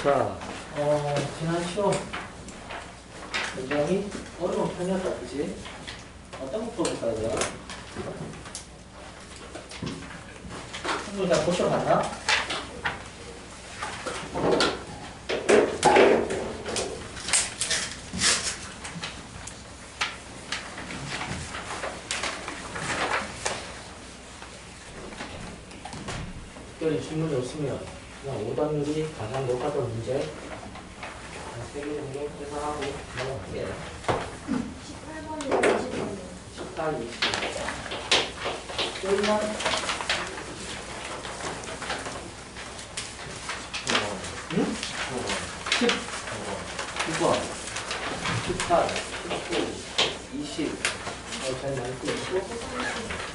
자, 지난 시험 굉장히 어려운 편이었다, 그지? 어떤 거 풀어볼까, 얘들아? 친구 다 보셔봤나? 특별히 질문이 없으면 그냥 오답률이 가장 높았던 문제 3개 정도 계산하고 넘어갈게요. 18번이랑 20번이요. 18, 20. 또 있나? 응? 10, 9번, 18, 19, 20. 잘 많이 끊었고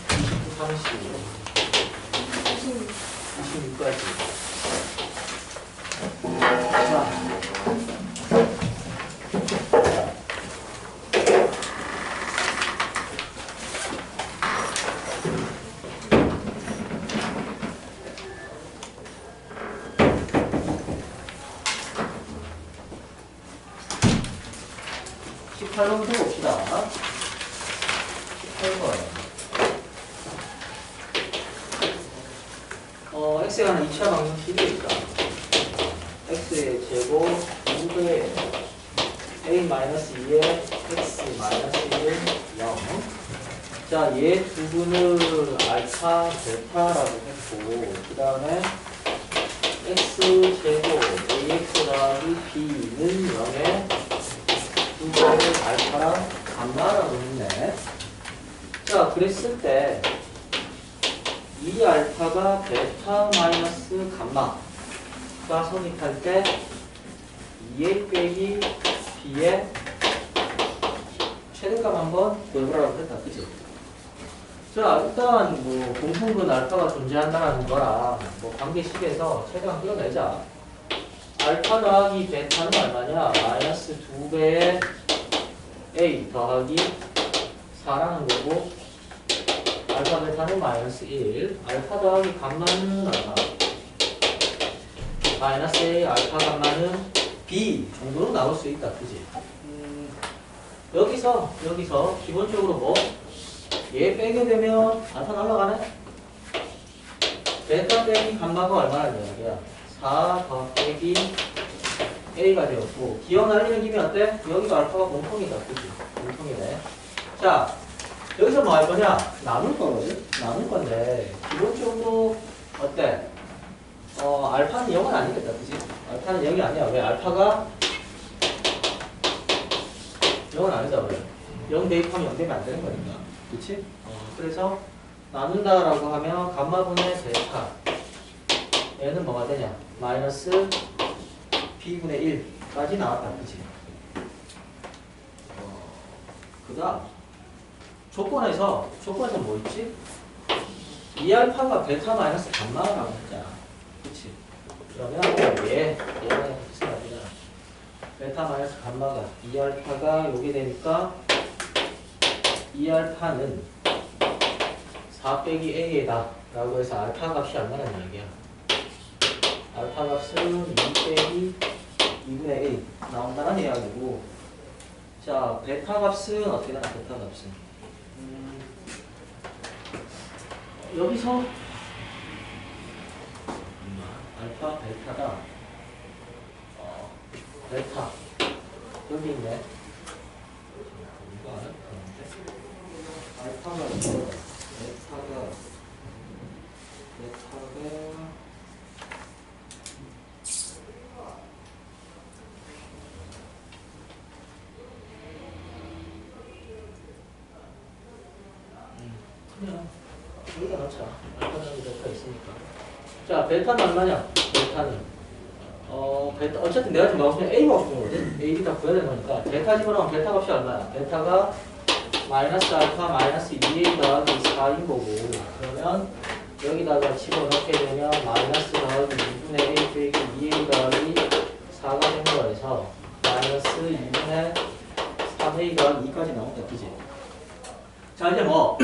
29, 30, 26까지. 자. 18번부터 봅시다. 18번. x가 하나 2차 방정식이 있다. x의 제곱 2배 a-2의 x-1 0. 자, 얘 두 분을 알파, 베타라고 했고, 그 다음에 x제곱 ax 더하기 b는 0에 두 번을 알파랑 감마라고 했네. 자, 그랬을 때 이 알파가 베타 마이너스 감마가 성립할 때 2a 빼기 b의 최대값 한번 구해보라고 했다, 그치? 자, 일단 뭐 공통분 알파가 존재한다는 거랑 뭐 관계식에서 최대한 끌어내자. 알파 더하기 베타는 얼마냐? 마이너스 2배의 a 더하기 4라는 거고, 알파 베타는 마이너스 1. 알파 더하기 감마는 얼마? 마이너스 a 알파 감마는 b 정도로 나올 수 있다, 그지? 여기서 기본적으로 뭐? 얘 빼게 되면 알파 날라가네? 베타 빼기 감마가 얼마나 되냐? 4 더하기 a가 되었고, 기억 날리는 김에 어때? 여기가 알파가 공통이다, 그지? 공통이네. 자, 여기서 뭐 할 거냐? 나눌 거거든? 나눌 건데, 기본적으로, 어때? 알파는 0은 아니겠다, 그지? 알파는 0이 아니야. 왜? 알파가 0은 아니다, 왜? 0 대입하면 0 되면 안 되는 거니까. 그치? 그래서, 나눈다라고 하면, 감마분의 베타. 얘는 뭐가 되냐? 마이너스 b분의 1까지 나왔다, 그치? 그 다음, 조건에서 뭐 있지? 이 알파가 베타 마이너스 감마라고 했잖아. 그치? 그러면 얘가 있으면 안 되잖아. 베타 마이너스 감마가 이 알파가 요게 되니까 이 알파는 4 빼기 a에다 라고 해서 알파 값이 얼마나 얘기야. 알파 값은 2 빼기 2분의 a 나온다는 이야기고, 자, 베타 값은 어떻게 되나? 베타 값은 여기서 알파 베타가 베타 여기 있네. 이거 안 해도 되는데 알파가 있어. 베타가 그냥 여기다 넣자. 알파는 베타 있으니까. 자, 베타는 얼마냐? 베타는 베타 어쨌든 내가 지금 나오면 a 값 주는 거거든. a 다 구해야 되는 거니까 베타 집어넣으면 베타 값이 얼마야? 베타가 마이너스 알파 마이너스 2a 더하기 4인 거고, 그러면 여기다가 집어넣게 되면 마이너스 더하기 2분의 a 빼기 2a 더하기 4가 된 거에서 마이너스 2분의 3a 더하기 2까지 나온다, 그지? 자, 이제 뭐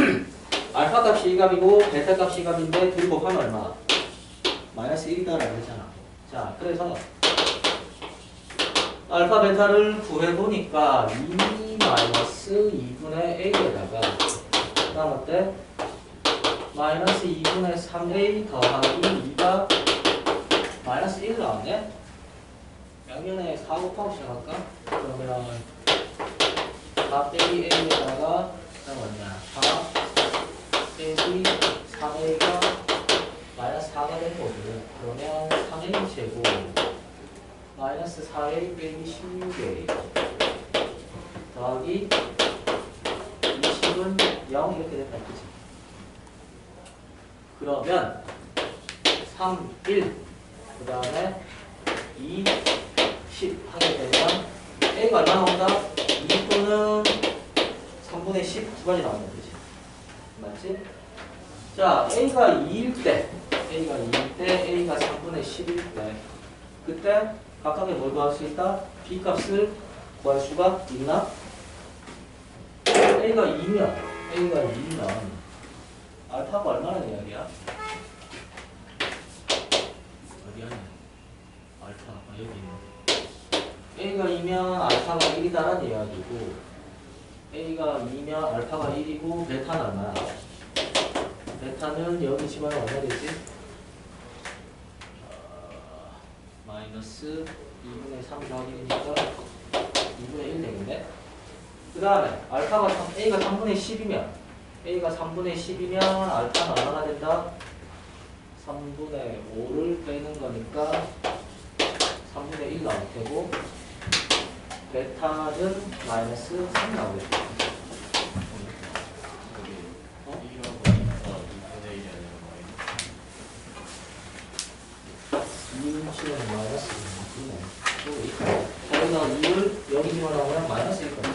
알파 값이 2값이고 베타 값이 2값인데 둘 곱하면 얼마? 마이너스 1이다라고 했잖아. 자, 그래서 알파 베타를 구해보니까 2-2분의 a에다가 그 다음 어때? 마이너스 2분의 3a 더하기 2가 마이너스 1 나왔네? 양면에 4 곱하고 시작할까? 그러면 4 빼기 a에다가 그다음 뭐냐? 4 빼기 3a가 마이너스 4가 된 거고 그러면 3a 제곱 마이너스 4a 빼기 16a 더하기 20은 0 이렇게 됐다 그치? 그러면 3, 1 그 다음에 2, 10 하게 되면 a가 얼마 나온다? 2 또는 3분의 10 두 가지 나온다 그치? 맞지? 자 a가 2일 때 a가 3분의 10일 때 그때 각각의 뭘 구할 수 있다? b 값을 구할 수가 있나? a가 2면 알파가 얼마나 이야기야? 어디야? 알파 여기 있네. a가 2면 알파가 1이다라는 이야기고 a가 2면 알파가 1이고 베타는 얼마야? 베타는 여기 집어넣으면 얼마 되지? 마이너스 2분의 3 더하기 1이니까 2분의 1 되겠네? 그 다음에 알파가 a가 3분의 10이면 알파는 얼마나 된다? 3분의 5를 빼는 거니까 3분의 1 나올 테고 베타는 마이너스 3 나오겠죠. 어? 2는 마이너스 2네. 거기서 2를 여기 집어넣으면 마이너스 1 거예요.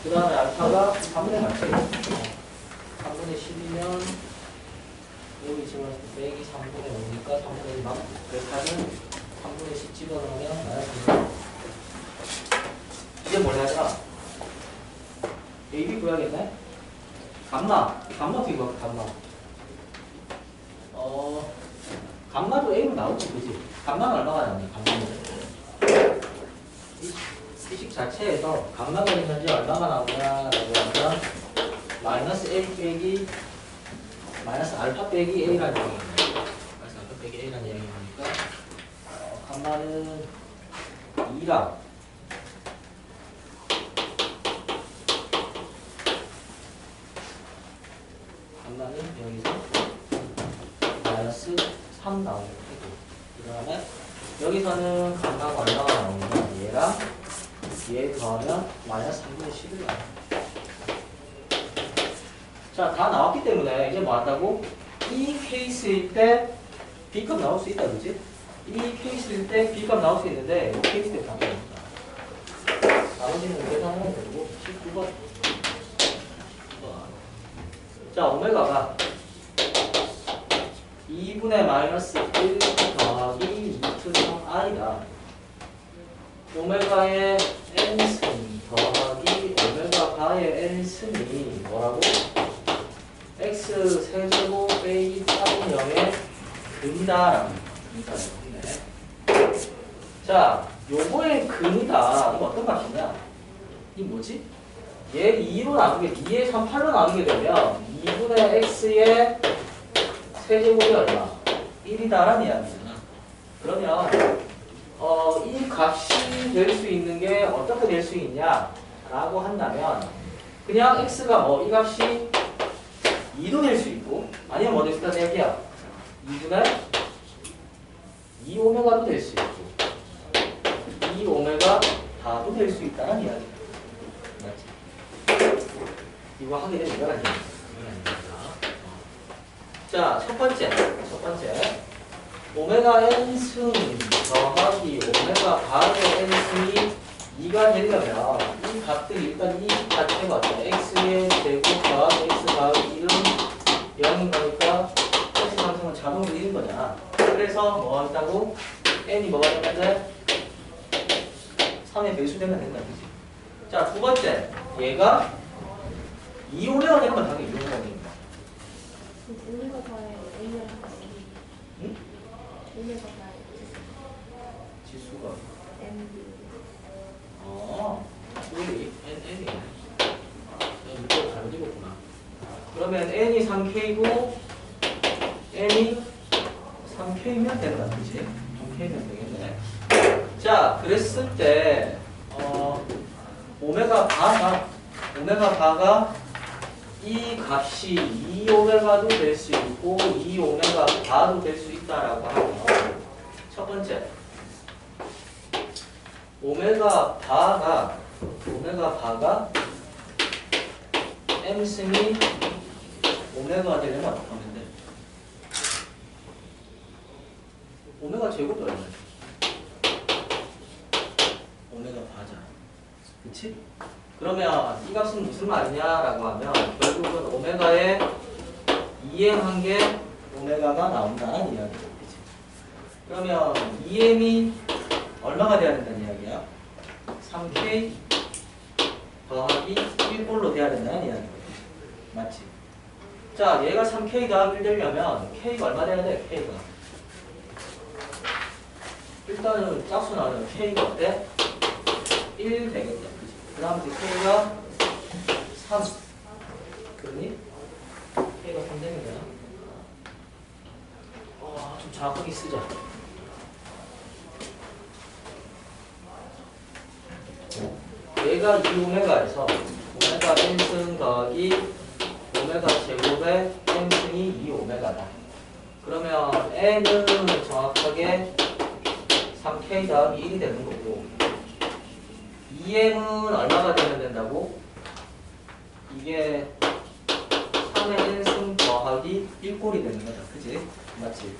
그 다음에 알파가 3분의 맞지? 3분의 10이면 여기 집어넣을 때 빼기 3분의 5니까 3분의 1 막 베타는 3분의 10 집어넣으면 마이너스 1 이제 뭘 해야 되나? AB 구해야겠네? 감마 어떻게 구할까? 감마도 A로 나오지 그지? 감마는 얼마가 나오니? 감마는 이 식 자체에서 감마가 있는지 얼마가 나오냐라고 하면 마이너스 A 빼기 마이너스 알파 빼기 A라는 얘기입니다. 마이너스 알파 빼기 A라는 얘기니까 감마는 2랑 감마는 여기서 마이너스 3 나오는 거고 그 다음에 여기서는 감마가 얼마가 나오냐면 얘랑 얘 더하면 마이너스 3분의 10을 나와요. 자, 다 나왔기 때문에 이제 뭐 한다고? 이 케이스일 때 B값 나올 수 있다, 그지? 이 케이스일 때 B값 나올 수 있는데 이 케이스 때 답이 없다. 나머지는 계산하면 되고 19번. 자, 오메가가 2분의 마이너스 1 더하기 2투성 i다. 오메가의 n승 더하기 오메가 바의 n승이 뭐라고? x 세제곱 빼기 4분 0에 근다라고 있네. 자, 요거의 근이다. 이거 어떤 값이냐? 이 뭐지? 얘 2로 나누게, 2에 3, 8로 나누게 되면 2분의 x의 세제곱이 얼마? 1이다라는 이야기잖아. 그러면 이 값이 될 수 있는 게 어떻게 될 수 있냐? 라고 한다면 그냥 x가 뭐 이 값이 2도 될 수 있고 아니면 뭐 될 수 있다는 얘기야? 2분의 2오메가도 될 수 있고 2오메가 다도 될 수 있다는 이야기야. 맞지? 이거 하게 되면 이거란 얘기야. 자, 첫 번째 오메가 n승 더하기 오메가 바의 n승이 2가 되려면 이 값들이 일단 이 자체가 어때? x의 제곱 더하기 x 더하기 1은 0인 거니까 x 상승은 자동으로 1인 거냐. 그래서 뭐 한다고? n이 뭐가 되는데? 3의 배수되면 된다. 그치? 자, 두 번째 얘가 2오메가 되는 건 당연히 2오메가 되는 거야. 오메가 바에 A를 하겠습니다. 응? 오메가 바에 지수가 MB. 우리 n이 이거 잘못 읽었구나. 그러면 n이 3k고 n이 3k면 된다, 그치? 3k면 되겠네. 자, 그랬을 때 오메가 바가 이 값이 2오메가도 될 수 있고 2오메가 바도 될 수 있다라고 하면 첫 번째 오메가 바가 m승이 오메가가 되려면 어떻게 하면 돼? 오메가 제곱이 얼마야? 오메가 바잖아. 그치? 그러면 이 값은 무슨 말이냐라고 하면 결국은 오메가에 2m한 개 오메가가 나온다는 이야기죠. 그치? 그러면 2m이 얼마가 돼야 된다는 이야기야? 3k 더하기 1꼴로 돼야 된다는 이야기거든. 맞지? 자, 얘가 3k 더하기 1 되려면 k가 얼마 돼야 돼? k가 일단은 짝수 나오면 k가 어때? 1 되겠다. 그치? 그 다음에 k가 3 그러니? k가 3 되는 거야. 좀 정확하게 쓰자. 얘가 2오메가에서 오메가 n승 더하기 오메가 제곱의 n승이 2오메가다. 그러면 n은 정확하게 3k 더하기 1이 되는 거고 2m은 얼마가 되면 된다고? 이게 3의 n승 더하기 1꼴이 되는 거다. 그치? 맞지?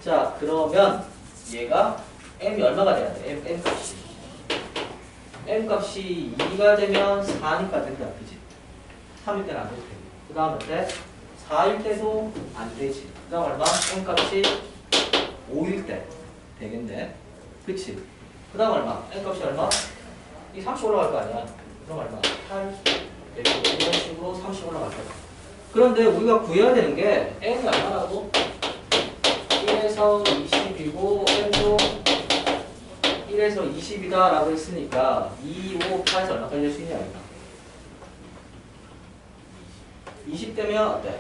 자, 그러면 얘가 m이 얼마가 돼야 돼? m 값이 m값이 2가 되면 4니까 된다. 그치? 3일 때는 안 되지. 그 다음 어때? 4일 때도 안 되지. 그 다음 얼마? m값이 5일 때 되겠네. 그치? 그 다음 얼마? m값이 얼마? 이 30 올라갈 거 아니야. 그럼 얼마? 8, 이런 식으로 30 올라갈 거야. 그런데 우리가 구해야 되는 게 n이 얼마라고? 1에서 20이고 n도 1에서 20이다 라고 했으니까 2, 5, 8에서 얼마까지 될 수 있냐 이거. 20 되면 어때?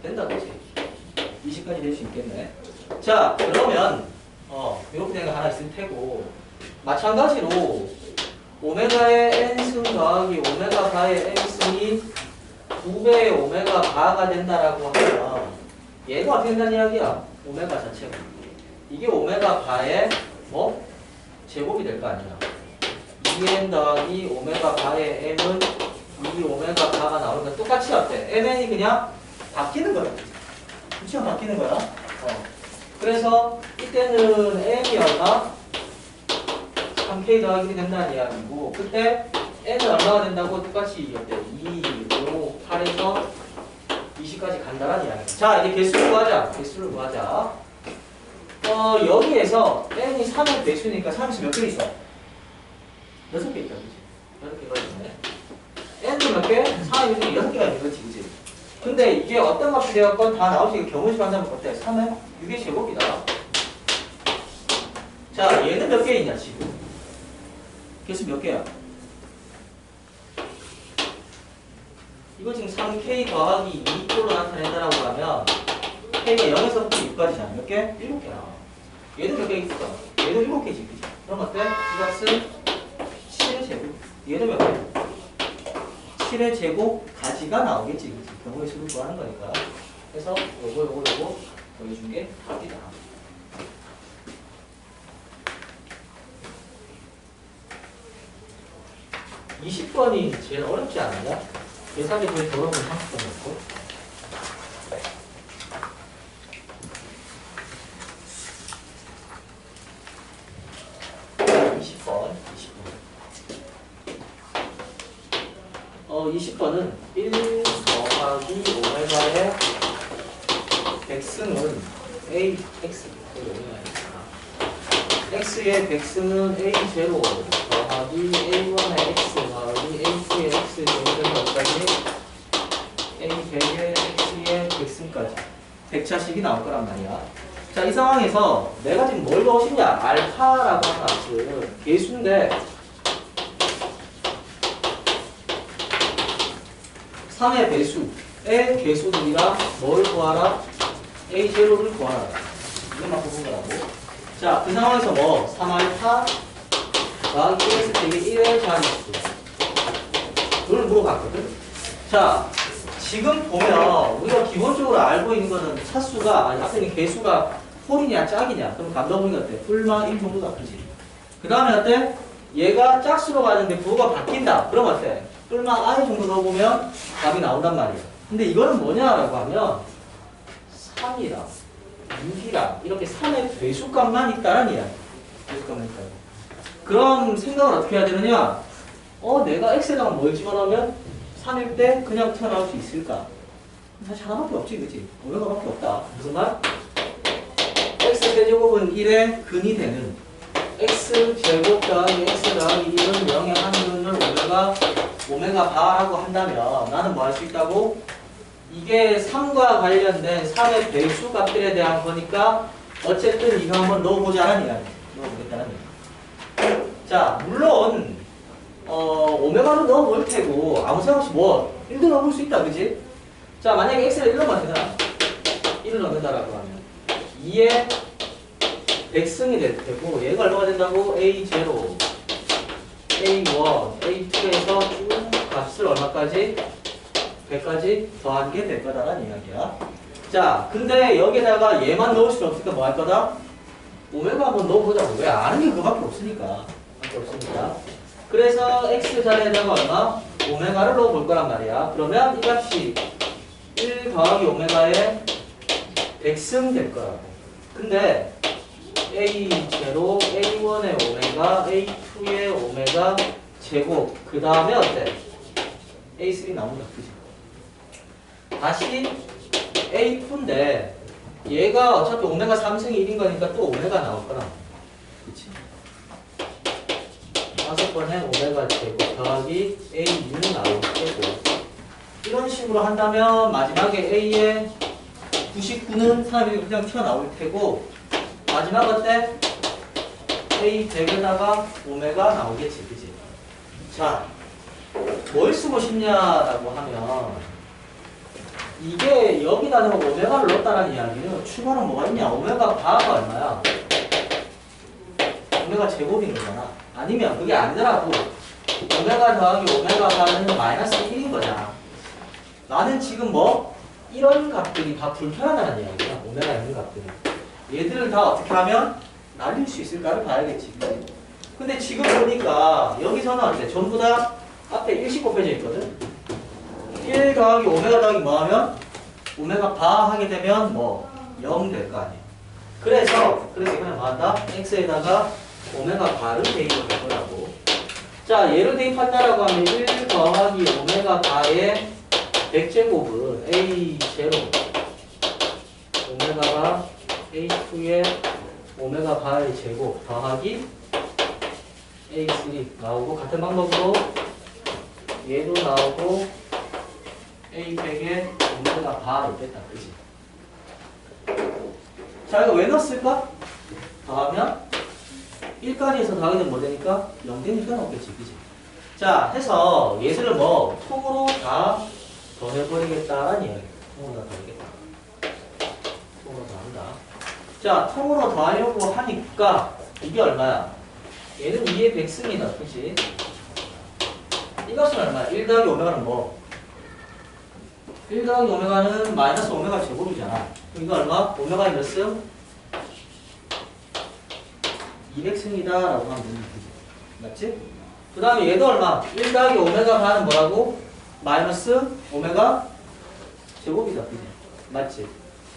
된다 그치? 20까지 될 수 있겠네. 자, 그러면 이렇게 된 거 하나 있을 테고 마찬가지로 오메가의 n승 더하기 오메가 바의 n승이 2배의 오메가 바가 된다라고 하면 얘가 어떻게 된다는 이야기야? 오메가 자체가. 이게 오메가 바의 뭐? 제곱이 될 거 아니야. 2n 더하기 오메가 바의 m은 2 오메가 바가 나오니까 똑같이 어때? mn이 그냥 바뀌는 거야. 그치? 바뀌는 거야. 그래서 이때는 m이 얼마? 3k 더하기 1이 된다는 이야기고 그때 n은 얼마가 된다고 똑같이 어때? 2, 5, 8에서 20까지 간다는 이야기야. 자, 이제 개수를 구하자. 여기에서 n이 3의 배수니까 3에서 몇 개 있어? 6개 있다, 그치? 6개가 있네. n도 몇 개? 4의 배수니 6개가 있는 거지, 그치? 근데 이게 어떤 값이 되었건 다 나올 수 있게 경우식 한다면 어때? 3의 6의 제곱이다. 자, 얘는 몇 개 있냐, 지금? 개수 몇 개야? 이거 지금 3k 더하기 2꼴로 나타낸다라고 하면 k가 0에서부터 6까지잖아. 몇 개? 7개 나와. 얘도 몇 개 있어? 얘도 7개지. 그치? 그럼 어때? 이 값은 7의 제곱. 얘도 몇 개? 7의 제곱까지가 나오겠지. 그치? 경우의 수를 구하는 거니까. 그래서 요거 보여준 게 답이다. (20번이) 제일 어렵지 않느냐? 계산이 제일 더러운 건 30번이었고 20번은 1 더하기 오메가의 백승은 a x x의 백승은 a0 더하기 a1의 x 더하기 a2의 x 제곱에서 어디까지? a100의 x의 백승까지 100차식이 나올 거란 말이야. 자, 이 상황에서 내가 지금 뭘 넣고 싶냐? 알파라고 하는 값을 개수인데 3의 배수의 개수들이라 뭘 구하라? A0를 구하라. 이것만 뽑은 거라고. 자, 그 상황에서 뭐 3알파 더하기 1x 빼기 1의 자릿수 그걸 물어봤거든. 자, 지금 보면 우리가 기본적으로 알고 있는 거는 차수가 아니 앞에 있는 개수가 홀이냐 짝이냐. 그럼 감독이 어때? 뿔마 1 정도가 크지. 그 다음에 어때? 얘가 짝수로 가는데 부호가 바뀐다. 그럼 어때? 뿔마 I 정도 넣어보면 답이 나온단 말이야. 근데 이거는 뭐냐라고 하면 3이랑 6이랑 이렇게 3의 배수값만 있다는 이야기. 배수값만 있다. 그럼 생각을 어떻게 해야 되느냐? 내가 x에다가 뭘 집어넣으면 3일 때 그냥 튀어나올 수 있을까? 사실 하나밖에 없지, 그치? 오메가밖에 없다. 무슨 말? x제곱은 1의 근이 되는 x제곱 더하기 x 더하기 1은 0의 한 근을 오메가 바라고 한다면 나는 뭐 할 수 있다고? 이게 3과 관련된 3의 배수 값들에 대한 거니까 어쨌든 이거 한번 넣어보자는 이야기. 넣어보겠다는 얘기. 자, 물론 오메가는 넣어볼 테고 아무 생각 없이 뭐 1도 넣어볼 수 있다, 그지? 자, 만약에 x를 1로 만든다. 1을 넣는다라고 하면 2의 백승이 되고 얘가 얼마가 된다고? A0, A1, A2에서 쭉 값을 얼마까지? 100까지 더한 게 될 거다라는 이야기야. 자, 근데 여기다가 얘만 넣을 수는 없으니까 뭐 할 거다? 오메가 한번 넣어보자고. 왜? 아는 게 그거밖에 없으니까. 그래서 x 자리에다가 얼마? 오메가를 넣어볼 거란 말이야. 그러면 이 값이 1 더하기 오메가의 100승 될 거라고. 근데 A0, A1의 오메가, A2의 오메가 제곱 그 다음에 어때? A3 나온다. 그지? 다시 A2인데 얘가 어차피 오메가 3승이 1인 거니까 또 오메가 나올 거라. 그치? 5번에 오메가 제곱 더하기 A6 나올 거고 이런 식으로 한다면 마지막에 A의 99는 사람이 그냥 튀어나올 테고 마지막 어때? A100에다가 오메가 나오겠지. 그치? 자, 뭘 쓰고 싶냐라고 하면 이게 여기다가 오메가를 넣었다는 이야기는 추가로 뭐가 있냐? 오메가 바가 얼마야? 오메가 제곱인 거잖아. 아니면 그게 아니더라도 오메가 더하기 오메가 바는 마이너스 1인 거잖아. 나는 지금 뭐 이런 값들이 다 불편하다는 이야기야. 오메가 있는 값들은. 얘들을 다 어떻게 하면 날릴 수 있을까를 봐야겠지. 근데 지금 보니까 여기서는 어때? 전부 다 앞에 일씩 곱해져 있거든. 1 더하기 오메가 더하기 뭐 하면? 오메가 바 하게 되면 뭐 0 될 거 아니야. 그래서 그냥 뭐 한다? x에다가 오메가 바를 대입을 할 거라고. 자, 얘를 대입한다라고 하면 1 더하기 오메가 바의 100제곱은 A0 오메가가 A2의 오메가 바의 제곱 더하기 A3 나오고 같은 방법으로 얘도 나오고 A100의 오메가 바 있겠다. 그지? 자, 이거 왜 넣었을까? 더하면 1까지 해서 더하게 되면 뭐 되니까? 0 되니까 없겠지. 그지? 자, 해서 얘들을 뭐 통으로 다 더해버리겠다라는 이야기. 통으로 다 더하겠다. 통으로 더한다. 자, 통으로 더하려고 하니까 이게 얼마야? 얘는 2의 100승이다. 그치? 이것은 얼마야? 1 더하기 오메가는 뭐? 1 더하기 오메가는 마이너스 오메가 제곱이잖아. 그럼 이거 얼마? 오메가 몇 승? 200승이다 라고 하면 되는 거지. 맞지? 그 다음에 얘도 얼마? 1 더하기 오메가 바는 뭐라고? 마이너스 오메가 제곱이다. 그지? 맞지?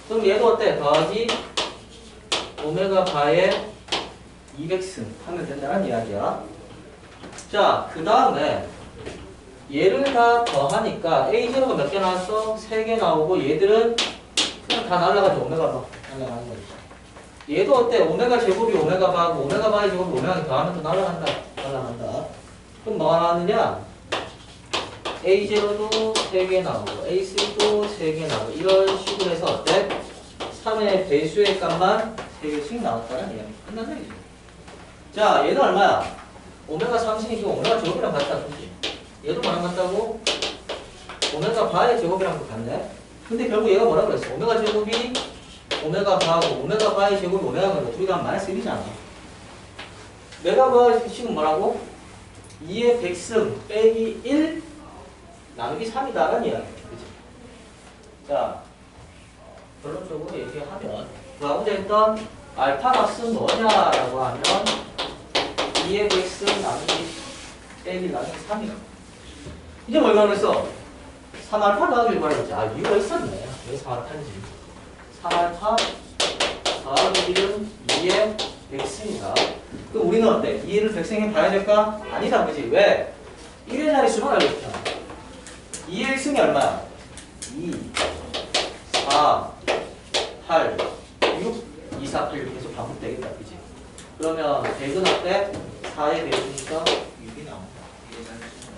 그럼 얘도 어때? 더하기 오메가 바의 200승 하면 된다는 이야기야. 자, 그 다음에 얘를 다 더하니까 A0가 몇 개 나왔어? 3개 나오고 얘들은 그냥 다 날라가죠. 오메가 바 날라가는 거지. 얘도 어때? 오메가 제곱이 오메가 바고 오메가 바의 제곱이 오메가 더하면 또 날라간다. 날라간다. 그럼 뭐가 나왔느냐? A0도 3개 나오고 A3도 3개 나오고 이런 식으로 해서 어때? 3의 배수의 값만 3개씩 나왔다는 이야기. 끝났네, 이제. 자, 얘는 얼마야? 오메가 3승이고 오메가 제곱이랑 같다, 그지? 얘도 뭐랑 같다고? 오메가 바의 제곱이랑 같네? 근데 결국 얘가 뭐라 그랬어? 오메가 제곱이 오메가 바하고 오메가 바의 제곱이 오메가 바고 둘이 다 마이너스 1이잖아. 메가 바의 식은 뭐라고? 2의 100승 빼기 1 나누기 3이다라는 이야기야. 그치? 자, 결론적으로 얘기하면 가운데 했던 알파 값은 뭐냐라고 하면 2의 100승 나누기 빼기 나누기 3이라고. 이제 뭘가 그랬어? 3알파 더하기 1과 했지. 아, 이유가 있었네. 왜 3알파인지. 3알파 더하기 1은 2의 100승이다. 그럼 우리는 어때? 2를 100승에 봐야 될까? 아니다, 그지? 왜? 1의 자릿수만 알고 있잖아. 2의 1승이 얼마야? 2, 4, 8, 6, 2, 4, 8 이렇게 계속 반복되겠다, 그지? 그러면 100은 어때? 4의 배수니까 6이 나온다. 2의 자릿수.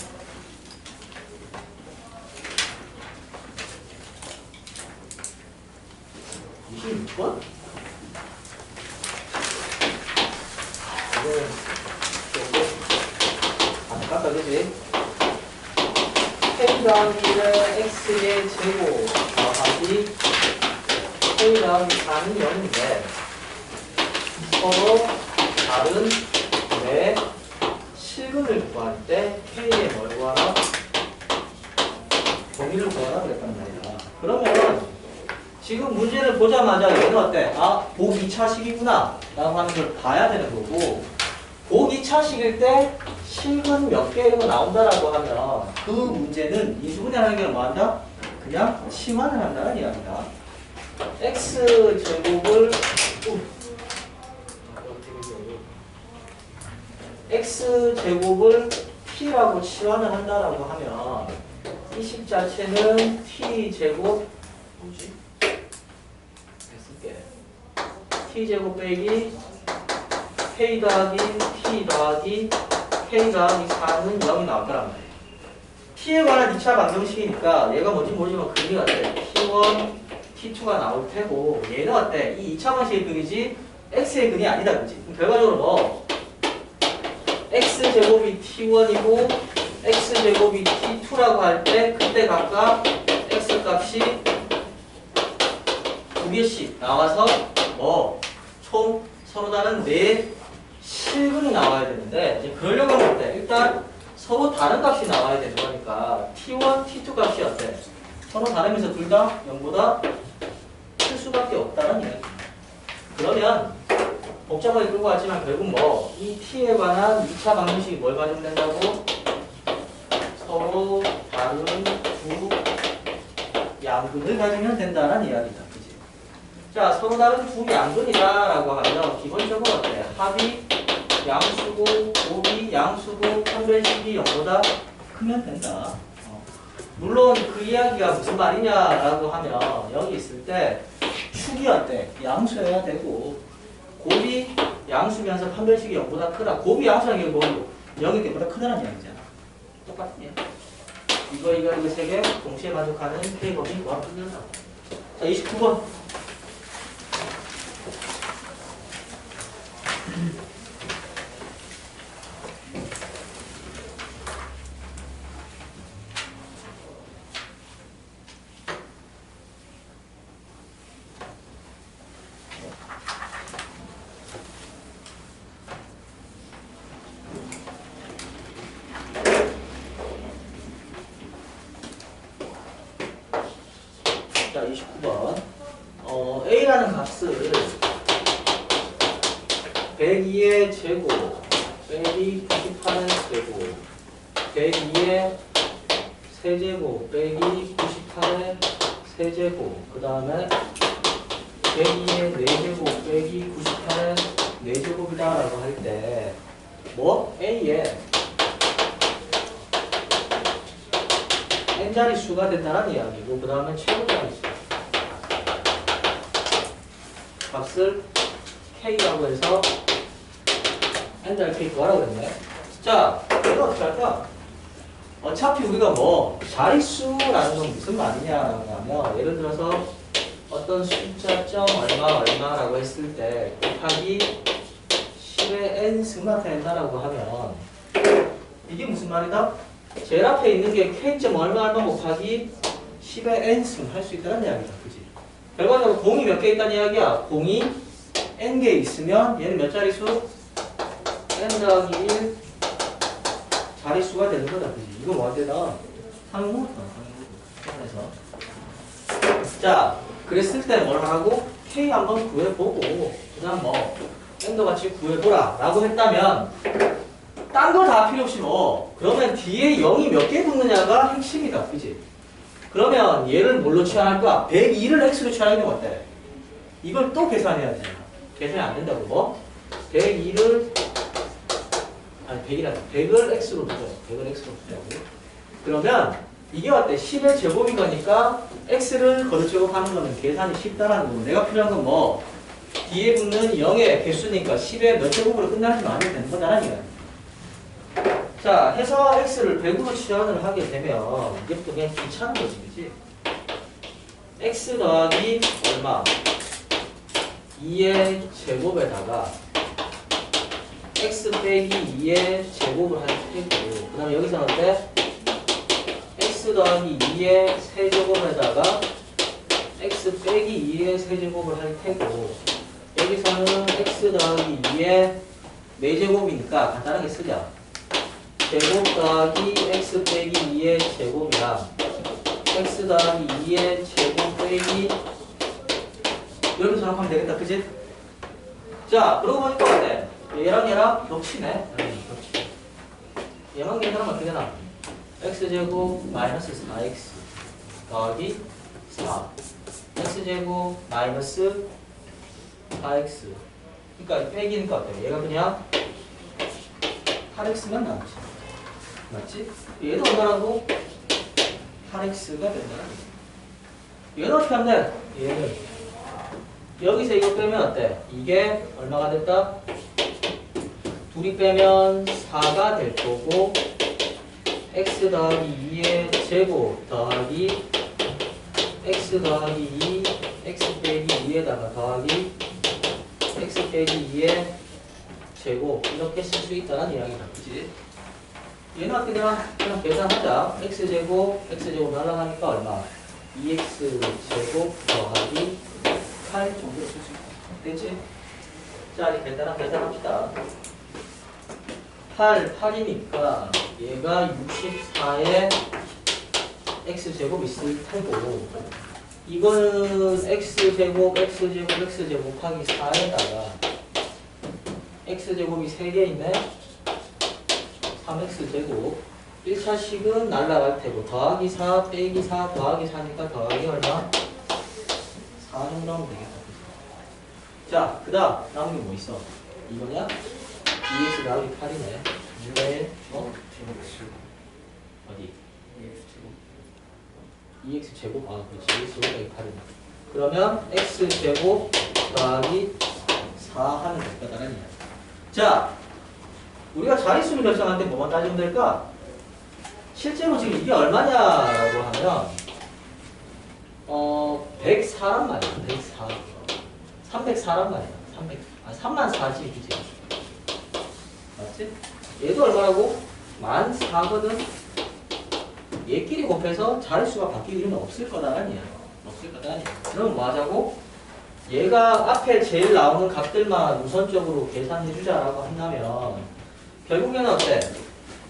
이게 6번? 이거는 조금 안타깝다, 그지? K 더하기 1은 X의 제곱 더하기 K 더하기 4는 0인데 서로 다른 내 실근을 구할 때 K의 뭘 구하라? 범위를 구하라 그랬단 말이야. 그러면 지금 문제를 보자마자 얘는 어때? 아, 복 2차식이구나 라고 하는 걸 봐야 되는 거고 복 2차식일 때 실근 몇 개 이런 거 나온다라고 하면 그 문제는 인수분해하는 게 뭐한다? 그냥 치환을 한다는 이야기다. x제곱을 x제곱을 t라고 치환을 한다라고 하면 이 식 자체는 t제곱 뭐지? t제곱 빼기 k 더하기 t 더하기 k 더하기 4는 0이 나올 거란 말이에요. t에 관한 2차 방정식이니까 얘가 뭔지 모르지만 근이 어때? t1, t2가 나올 테고 얘는 어때? 이 2차 방식의 근이지 x의 근이 아니다, 그치? 결과적으로 뭐 x제곱이 t1이고 x제곱이 t2라고 할 때 그때 각각 x값이 2개씩 나와서 뭐 총 서로 다른 4 실근이 나와야 되는데 이제 그러려고 하면 어때? 일단 서로 다른 값이 나와야 되는 거니까 t1, t2 값이 어때? 서로 다르면서 둘 다 0보다 클 수밖에 없다는 이야기. 그러면 복잡하게 끌고 왔지만 결국 뭐 이 t에 관한 2차 방정식이 뭘 가정된다고? 서로 다른 두 양근을 가지면 된다는 이야기다. 그치? 자, 서로 다른 두 양근이다라고 하면 기본적으로 어때? 합이 양수고 곱이 양수고 판별식이 0보다 크면 된다. 물론 그 이야기가 무슨 말이냐라고 하면 여기 있을 때 축이 어때? 양수여야 되고 곱이 양수면서 판별식이 0보다 크다. 곱이 양수라는 게 뭐고? 0이 때보다 크다는 이야기잖아. 똑같은 이야기. 이거 세 개 동시에 만족하는 K법이 뭐하고 끝난다. 자, 29번. 자, 29번. A라는 값을 102의 제곱 빼기 98의 제곱 102의 세제곱 빼기 98의 세제곱 그 다음에 102의 4제곱 빼기 98의 4제곱이다 라고 할 때 뭐? A에 n자리 수가 된다는 이야기고 그 다음에 최고자리 수 값을 k라고 해서 n자리 k 구하라고 했네. 자, 이거 어떻게 할까? 어차피 우리가 뭐 자릿수라는 건 무슨 말이냐라고 하면 예를 들어서 어떤 숫자점 얼마라고 했을 때 곱하기 10의 n승만 된다라고 하면 이게 무슨 말이다? 제일 앞에 있는 게 k점 얼마 곱하기 10의 n승 할 수 있다는 이야기다. 그지? 결과적으로 공이 몇 개 있다는 이야기야. 공이 n개 있으면 얘는 몇 자릿수? n 더하기 1 자릿수가 되는 거다. 그지? 이거 뭐 되다? 상무? 그래서 자, 그랬을 때 뭘 하라고? k 한번 구해보고 그 다음 뭐 n도 같이 구해보라 라고 했다면 딴 거 다 필요 없이 뭐 그러면 뒤에 0이 몇 개 붙느냐가 핵심이다. 그지? 그러면 얘를 뭘로 취할 거야? 102를 x로 취하는 건 어때? 이걸 또 계산해야 되잖아. 계산이 안 된다고 뭐? 102를 아니 100이라 100을 x로 두자. 100을 x로 두자고. 그러면 이게 어때? 10의 제곱인 거니까 x를 거듭제곱하는 거는 계산이 쉽다라는 거고 내가 필요한 건 뭐? 뒤에 붙는 0의 개수니까 10의 몇 제곱으로 끝나지만 않으면 되는 거잖아. 이거. 자, 해서 x를 100으로 치환을 하게 되면 이제부터 그냥 귀찮은 거지, 그치? x 더하기 얼마? 2의 제곱에다가 x 빼기 2의 제곱을 할 테고 그 다음에 여기서는 어때? x 더하기 2의 세제곱에다가 x 빼기 2의 세제곱을 할 테고 여기서는 x 더하기 2의 4제곱이니까 간단하게 쓰자. 제곱 더하기 x 빼기 2의 제곱이랑 x 더하기 2의 제곱 빼기 이렇게 전압하면 되겠다. 그치? 자, 그러고 보니까 어때? 얘랑 겹치네. 겹치. 얘만 계산하면 어떻게 되나? x제곱 마이너스 4x 더하기 4 x제곱 마이너스 4x 그러니까 빼기니까 어때? 얘가 그냥 8x만 남지. 맞지? 얘도 얼마라고? 8x가 된다. 얘는 어떻게 하면 돼? 얘는 여기서 이거 빼면 어때? 이게 얼마가 됐다? 둘이 빼면 4가 될 거고 x 더하기 2의 제곱 더하기 x 더하기 2 x 빼기 2에다가 더하기 x 빼기 2의 제곱 이렇게 쓸 수 있다는 이야기다. 그치? 얘는 어떻게 되나? 그냥 계산하자. x제곱 날아가니까 얼마? 2x 제곱 더하기 8 정도 쓸 수 있다. 됐지? 자, 이제 간단한 계산합시다. 8이니까 얘가 64에 x제곱 있을 테고 이거는 x제곱 하기 4에다가 x제곱이 3개 있네. 3x제곱 1차식은 날라갈 테고 더하기 4 빼기 4 더하기 4니까 더하기 얼마? 4 정도 하면 되겠다. 자, 그 다음 남은 게 뭐 있어? 이거냐? 2x 더하기 8이네. 왜? 어디? 2x 제곱? 아, 그렇지. 2x 더하기 8이네. 그러면 x제곱 더하기 4 하면 될 거다라는 이야기. 자, 우리가 자릿수를 결정할 때 뭐만 따지면 될까? 실제로 지금 이게 얼마냐라고 하면 104란 말이야. 104. 304란 말이야. 3만 4지, 그치? 맞지? 얘도 얼마라고? 14거든? 얘끼리 곱해서 자릿수가 바뀔 일은 없을 거다라는 이야기. 없을 거다라는 이야기. 그럼 뭐 하자고? 얘가 앞에 제일 나오는 값들만 우선적으로 계산해주자라고 한다면 결국에는 어때?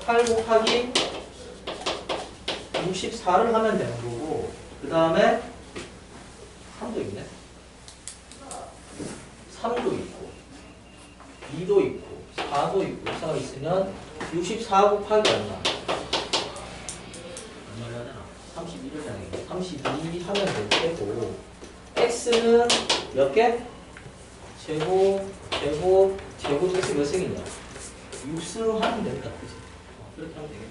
8 곱하기 64를 하면 되는 거고 그 다음에 3도 있네. 3도 있고 2도 있고 4도 있고 4가 있으면 64 곱하기 얼마? 얼마를 하잖아. 32를 하는 32 하면 될 테고 x는 몇 개? 제곱 x 몇 승이냐? 6승 하면 됩니다. 그치? 그렇게 하면 되겠네.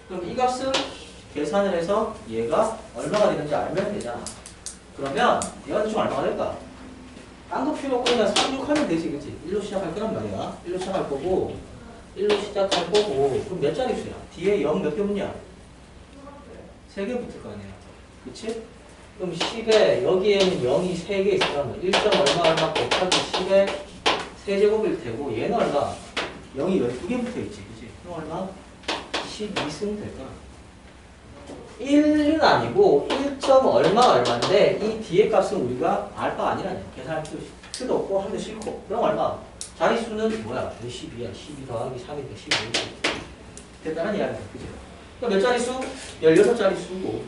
그럼 이 값은 계산을 해서 얘가 얼마가 되는지 알면 되잖아. 그러면 얘가 좀 얼마가 될까? 딴 거 필요 없고 그냥 36 하면 되지. 그치? 1로 시작할 거란 말이야. 1로 시작할 거고 1로 시작할 거고 그럼 몇 자릿수야? 뒤에 0 몇 개 붙냐? 3개 붙을 거 아니야. 그치? 그럼 10에 여기에는 0이 3개 있으면 1점 얼마 얼마 곱하기 10에 세제곱일 테고 얘는 얼마? 0이 12개 붙어 있지, 그치? 그럼 얼마? 12승 될 거야. 1은 아니고 1점 얼마 얼마인데 이 뒤에 값은 우리가 알바가 아니라네. 계산할 필요도 없고 하기도 싫고. 그럼 얼마? 자릿수는 뭐야? 12야. 12 더하기 3이니까 15. 됐다는 이야기야. 그죠? 그러니까 몇 자릿수? 16자릿수고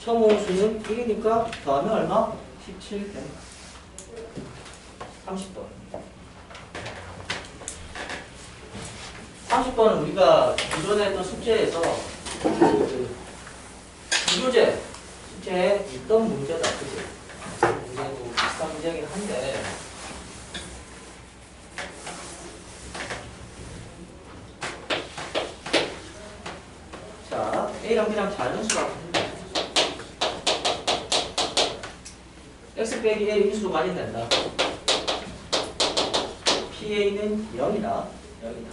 처음 온 수는 1이니까 더하면 얼마? 17 된다. 30번. 30번은 우리가 기존에 했던 숙제에서 비교제 숙제에 있던 문제다. 그치? 문제도 비슷한 문제긴 한데 자, A랑 B랑 자연수라고 합니다. X 빼기 A 인수로 가진된다. PA는 0이다. 0이다.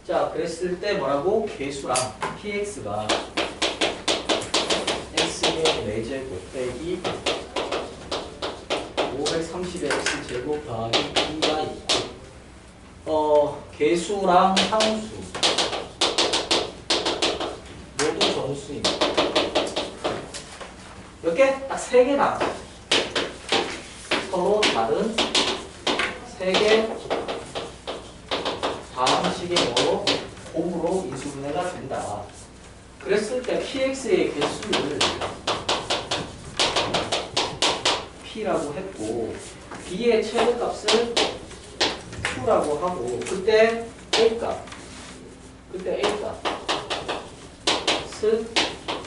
자, 그랬을 때 뭐라고? 개수랑 PX가 X의 4제곱 빼기 530의 X제곱 더하기 B가 있고 개수랑 상수 모두 정수입니다. 몇 개? 딱 3개 나왔어. 서로 다른 3개 다항식의 뭐로 곱으로 인수분해가 된다. 그랬을 때 PX의 개수를 P라고 했고 B의 최대값을 Q라고 하고 그때 A값 즉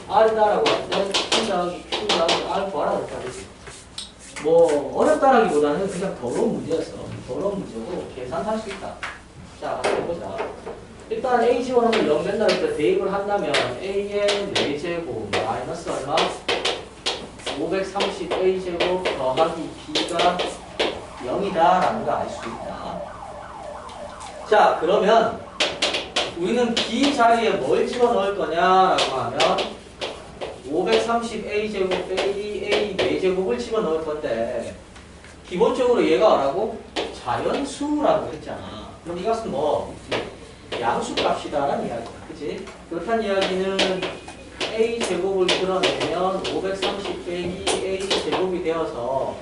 R이다라고 할 때 P 더하기 Q 더하기 R 구하라고 했다지. 뭐 어렵다라기보다는 그냥 더러운 문제였어. 더러운 문제고 계산할 수 있다. 자, 같이 해보자. 일단 A 집어넣으면 0 된다 할 때 대입을 한다면 A의 4제곱 마이너스 얼마? 530A제곱 더하기 B가 0이다 라는 걸 알 수 있다. 자, 그러면 우리는 B 자리에 뭘 집어넣을 거냐라고 하면 530A제곱 빼기 A 4제곱을 집어넣을 건데 기본적으로 얘가 뭐라고? 자연수라고 했잖아. 그럼 이것은 뭐? 양수값이다라는 이야기야. 그치? 그렇다는 이야기는 A제곱을 풀어내면 530 빼기 A제곱이 되어서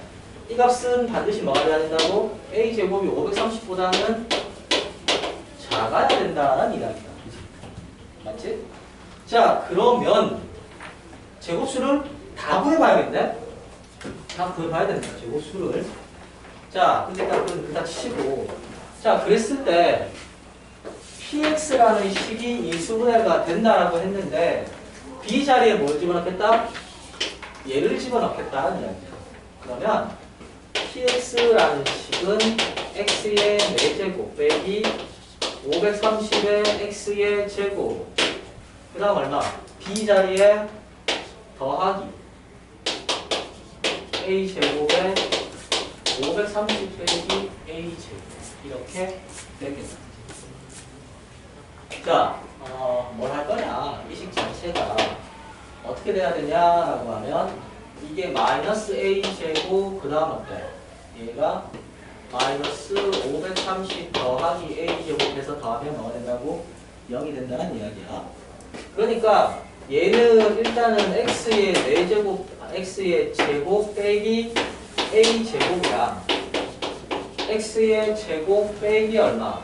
이 값은 반드시 뭐가 돼야 된다고? A제곱이 530보다는 작아야 된다는 이야기다. 그치? 맞지? 자, 그러면 제곱수를 다 구해봐야겠네? 다 구해봐야 된다. 제곱수를. 자, 근데 일단 그다 치고. 자, 그랬을 때 PX라는 식이 인수분해가 된다라고 했는데 B 자리에 뭘 집어넣겠다? 얘를 집어넣겠다는 이야기야. 그러면 PX라는 식은 X의 4제곱 빼기 530의 X의 제곱 그 다음 얼마? B 자리에 더하기 A제곱에 530 빼기 A제곱 이렇게 되겠다. 자, 뭘 할 거냐? 이 식 자체가 어떻게 돼야 되냐라고 하면 이게 마이너스 A제곱 그 다음 어때? 얘가 마이너스 530 더하기 A제곱해서 더하면 뭐가 된다고? 0이 된다는 이야기야. 그러니까 얘는 일단은 X의 4제곱, X의 제곱 빼기 A제곱이야. X의 제곱 빼기 얼마?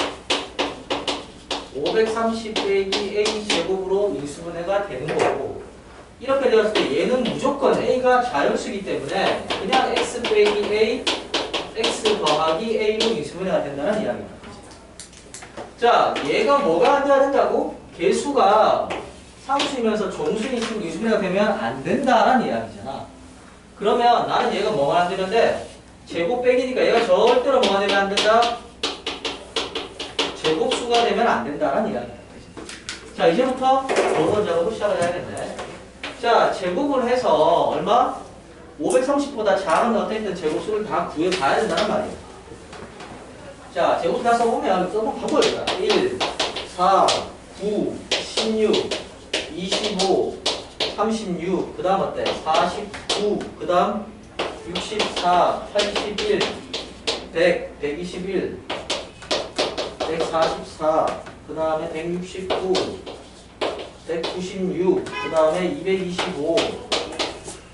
530 빼기 A제곱으로 인수분해가 되는 거고 이렇게 되었을 때 얘는 무조건 A가 자연수이기 때문에 그냥 X 빼기 A, X 더하기 A로 인수분해가 된다는 이야기입니다. 자, 얘가 뭐가 안 돼야 된다고? 개수가 상수이면서 정수인 식으로 인수분해가 되면 안 된다는 이야기잖아. 그러면 나는 얘가 뭐가 안 되는데 제곱 빼기니까 얘가 절대로 뭐가 되면 안 된다? 제곱수가 되면 안 된다는 이야기입니다. 자, 이제부터 도론 작업을 시작을 해야겠네. 자, 제곱을 해서 얼마? 530보다 작은 어떤 제곱수를 다 구해봐야 된다는 말이에요. 자, 제곱 다 써보면 써보면 바꿔야 돼. 1, 4, 9, 16, 25, 36, 그 다음 어때? 49, 그 다음 64, 81, 100, 121, 144, 그 다음에 169, 196, 그 다음에 225,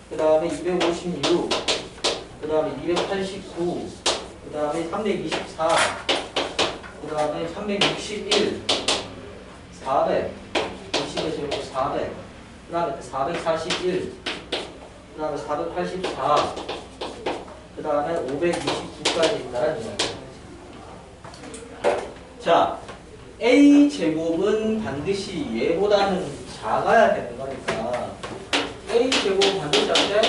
그 다음에 256, 그 다음에 289, 그 다음에 324, 그 다음에 361, 400, 20의 제곱 400, 그 다음에 441, 그 다음에 484, 그 다음에 529까지 있다는 이야기입니다. 자, A제곱은 반드시 얘보다는 작아야 되는 거니까 A제곱 반드시 작대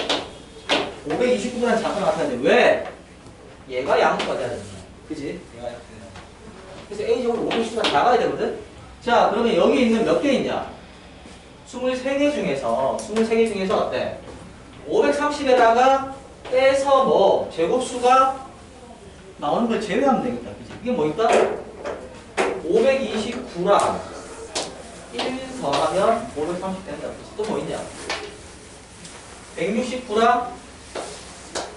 529보다는 작아 나타나야 돼. 왜? 얘가 양수가 돼야 된다. 그지? 얘가 양수가 돼야 된다. 그래서 A제곱은 529보다 작아야 되거든? 자, 그러면 여기 있는 몇 개 있냐? 23개 중에서 어때? 530에다가 빼서 뭐 제곱수가 나오는 걸 제외하면 되겠다. 그치? 이게 뭐 있다? 529랑 1 더하면 530 된다. 또 뭐 있냐? 169랑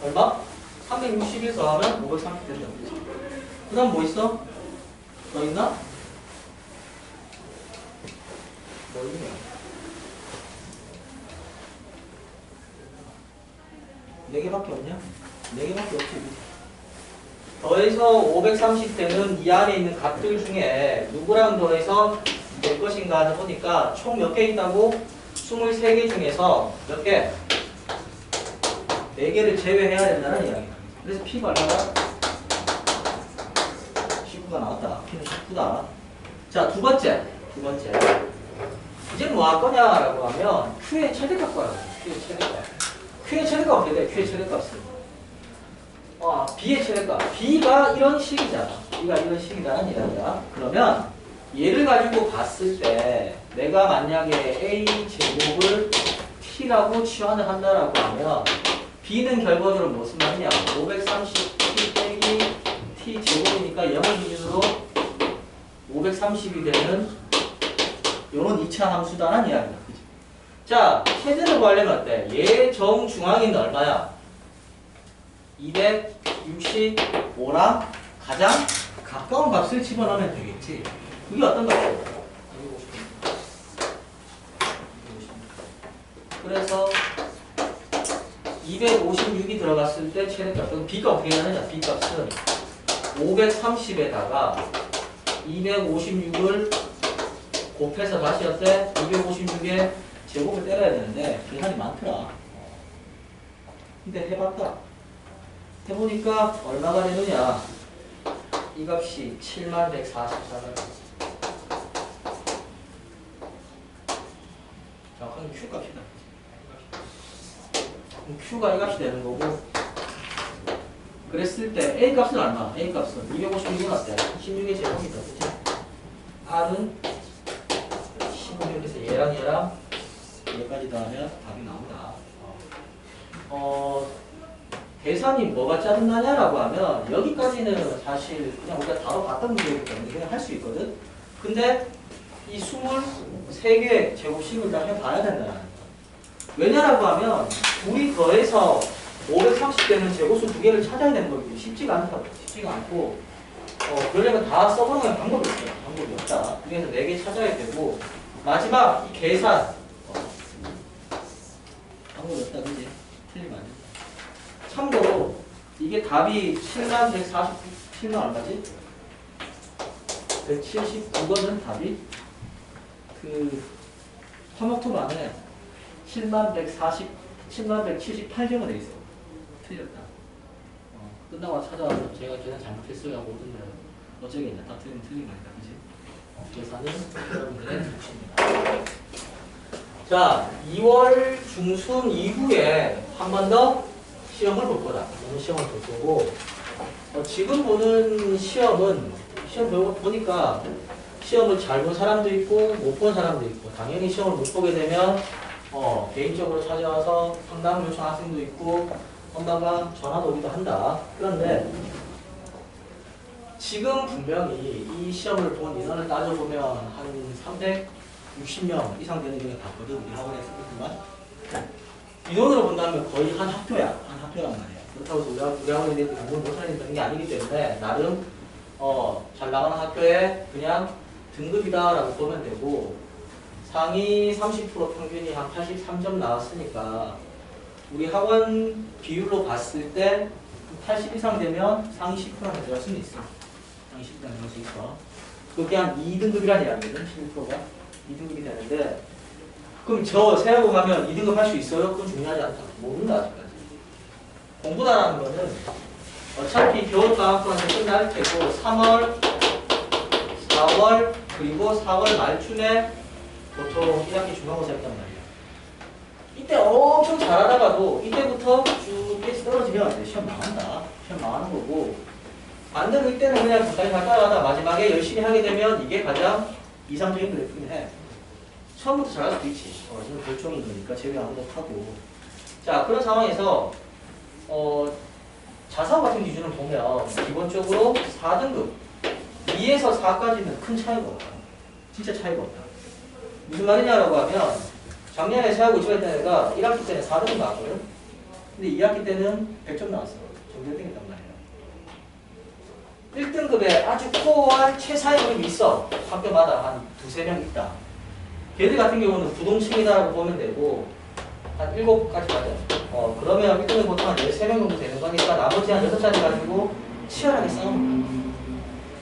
얼마? 361 더하면 530 된다. 그 다음 뭐 있어? 더 있나? 뭐 있냐? 4개밖에 없냐? 4개밖에 없지. 더해서 530대는 이 안에 있는 값들 중에 누구랑 더해서 될 것인가 하는 보니까 총 몇 개 있다고? 23개 중에서 몇 개? 4개를 제외해야 된다는 이야기입니다. 그래서 P가 얼마다? 19가 나왔다. P는 19다. 자, 두 번째. 이제 뭐 할 거냐라고 하면 Q의 최대값 구하라고. Q의 최대값. Q의 최대값 어떻게 돼? Q의 최대값은 B의 최대값. B가 이런 식이잖아. B가 이런 식이라는 이야기야. 그러면 얘를 가지고 봤을 때 내가 만약에 A 제곱을 T라고 치환을 한다라고 하면 B는 결과적으로 무슨 말이냐? 530T 빼기 T 제곱이니까 0을 기준으로 530이 되는 요런 2차 함수다라는 이야기다. 그치? 자, 최대를 구하려면 어때? 얘 정중앙인 얼마야? 265랑 가장 가까운 값을 집어넣으면 되겠지. 그게 어떤 값이야? 그래서 256이 들어갔을 때 최대값은 B가 어떻게 되느냐? B값은 530에다가 256을 곱해서 다시 어때? 256에 제곱을 때려야 되는데 계산이 많더라. 근데 해봤다. 해보니까 얼마가 되느냐? 이 값이 71,144원. 정확하게 Q 값이다. 그럼 Q가 이 값이 되는 거고, 그랬을 때 A 값은 얼마? A 값은 256은 어때? 16의 제곱이다. 그치? R은 16에서 얘랑 얘까지 더하면 답이 나온다. 계산이 뭐가 짜증나냐라고 하면 여기까지는 사실 그냥 우리가 바로 봤던 문제이기 때문에 그냥 할 수 있거든. 근데 이 23개 제곱식을 다 해봐야 된다는 거야. 왜냐라고 하면 둘이 더해서 530되는 제곱수 2개를 찾아야 되는 거기 쉽지가 않다고. 쉽지가 않고 그러려면 다 써보는 방법이 없어요. 방법이 없다. 그래서 4개 찾아야 되고 마지막 이 계산 방법이 없다. 그지? 틀리면 안 돼. 참고로 이게 답이 71,147만 얼마지? 179거든 답이. 그 화목토 안에 7178개가 돼 있어. 틀렸다. 끝나고 찾아와서 제가 계산 잘못했어요 하고 오던데 어쩌겠냐. 다 틀리면 틀린 거니까. 그치? 계산은 여러분들의 몫입니다. 자, 2월 중순 이후에 한 번 더 시험을 볼 거다. 오늘 시험을 볼 거고, 지금 보는 시험 보니까 시험을 잘 본 사람도 있고 못 본 사람도 있고, 당연히 시험을 못 보게 되면 개인적으로 찾아와서 상담 요청 학생도 있고 엄마가 전화도 오기도 한다. 그런데 지금 분명히 이 시험을 본 인원을 따져보면 한 60명 이상 되는 경우가 봤거든. 우리 학원에서 그렇지만 인원으로 본다면 거의 한 학교야. 한 학교란 말이야. 그렇다고 해서 우리 학원에 대해서 공부를 못하는 되는 게 아니기 때문에 나름 잘 나가는 학교에 그냥 등급이다라고 보면 되고 상위 30% 평균이 한 83점 나왔으니까 우리 학원 비율로 봤을 때 80 이상 되면 상위 10%는 들어갈 수는 있어. 상위 10%는 들어갈 수 있어. 그게 한 2등급이라는 이야기거든. 11%가 2등급이 되는데 그럼 저 세하고 가면 2등급 할 수 있어요? 그건 중요하지 않다. 모른다 아직까지. 공부다라는 거는 어차피 겨울방학도 끝날 테고 3월, 4월 그리고 4월 말쯤에 보통 1학기 중간고사 했단 말이야. 이때 엄청 잘하다가도 이때부터 쭉 페이스 떨어지면 안 돼. 시험 망한다. 시험 망하는 거고 반대로 이때는 그냥 적당히 잘 따라가다 마지막에 열심히 하게 되면 이게 가장 이상적인 그래프긴 해. 처음부터 잘할 수도 있지. 지금 결정인 거니까 제외하는 것하고. 자, 그런 상황에서 자사고 같은 기준을 보면 기본적으로 4등급 2에서 4까지는 큰 차이가 없다. 진짜 차이가 없다. 무슨 말이냐라고 하면 작년에 세하고 입시했던 애가 1학기 때는 4등급 나왔거든. 근데 2학기 때는 100점 나왔어. 정결등했단 말이야. 1등급에 아주 코어한 최상위 그룹이 있어. 학교마다 한 두세 명 있다. 걔들 같은 경우는 부동층이다라고 보면 되고 한 7까지 가자. 그러면 1등급 보통 한 13명 정도 되는 거니까 나머지 한 6자리 가지고 치열하게 싸우는 거야.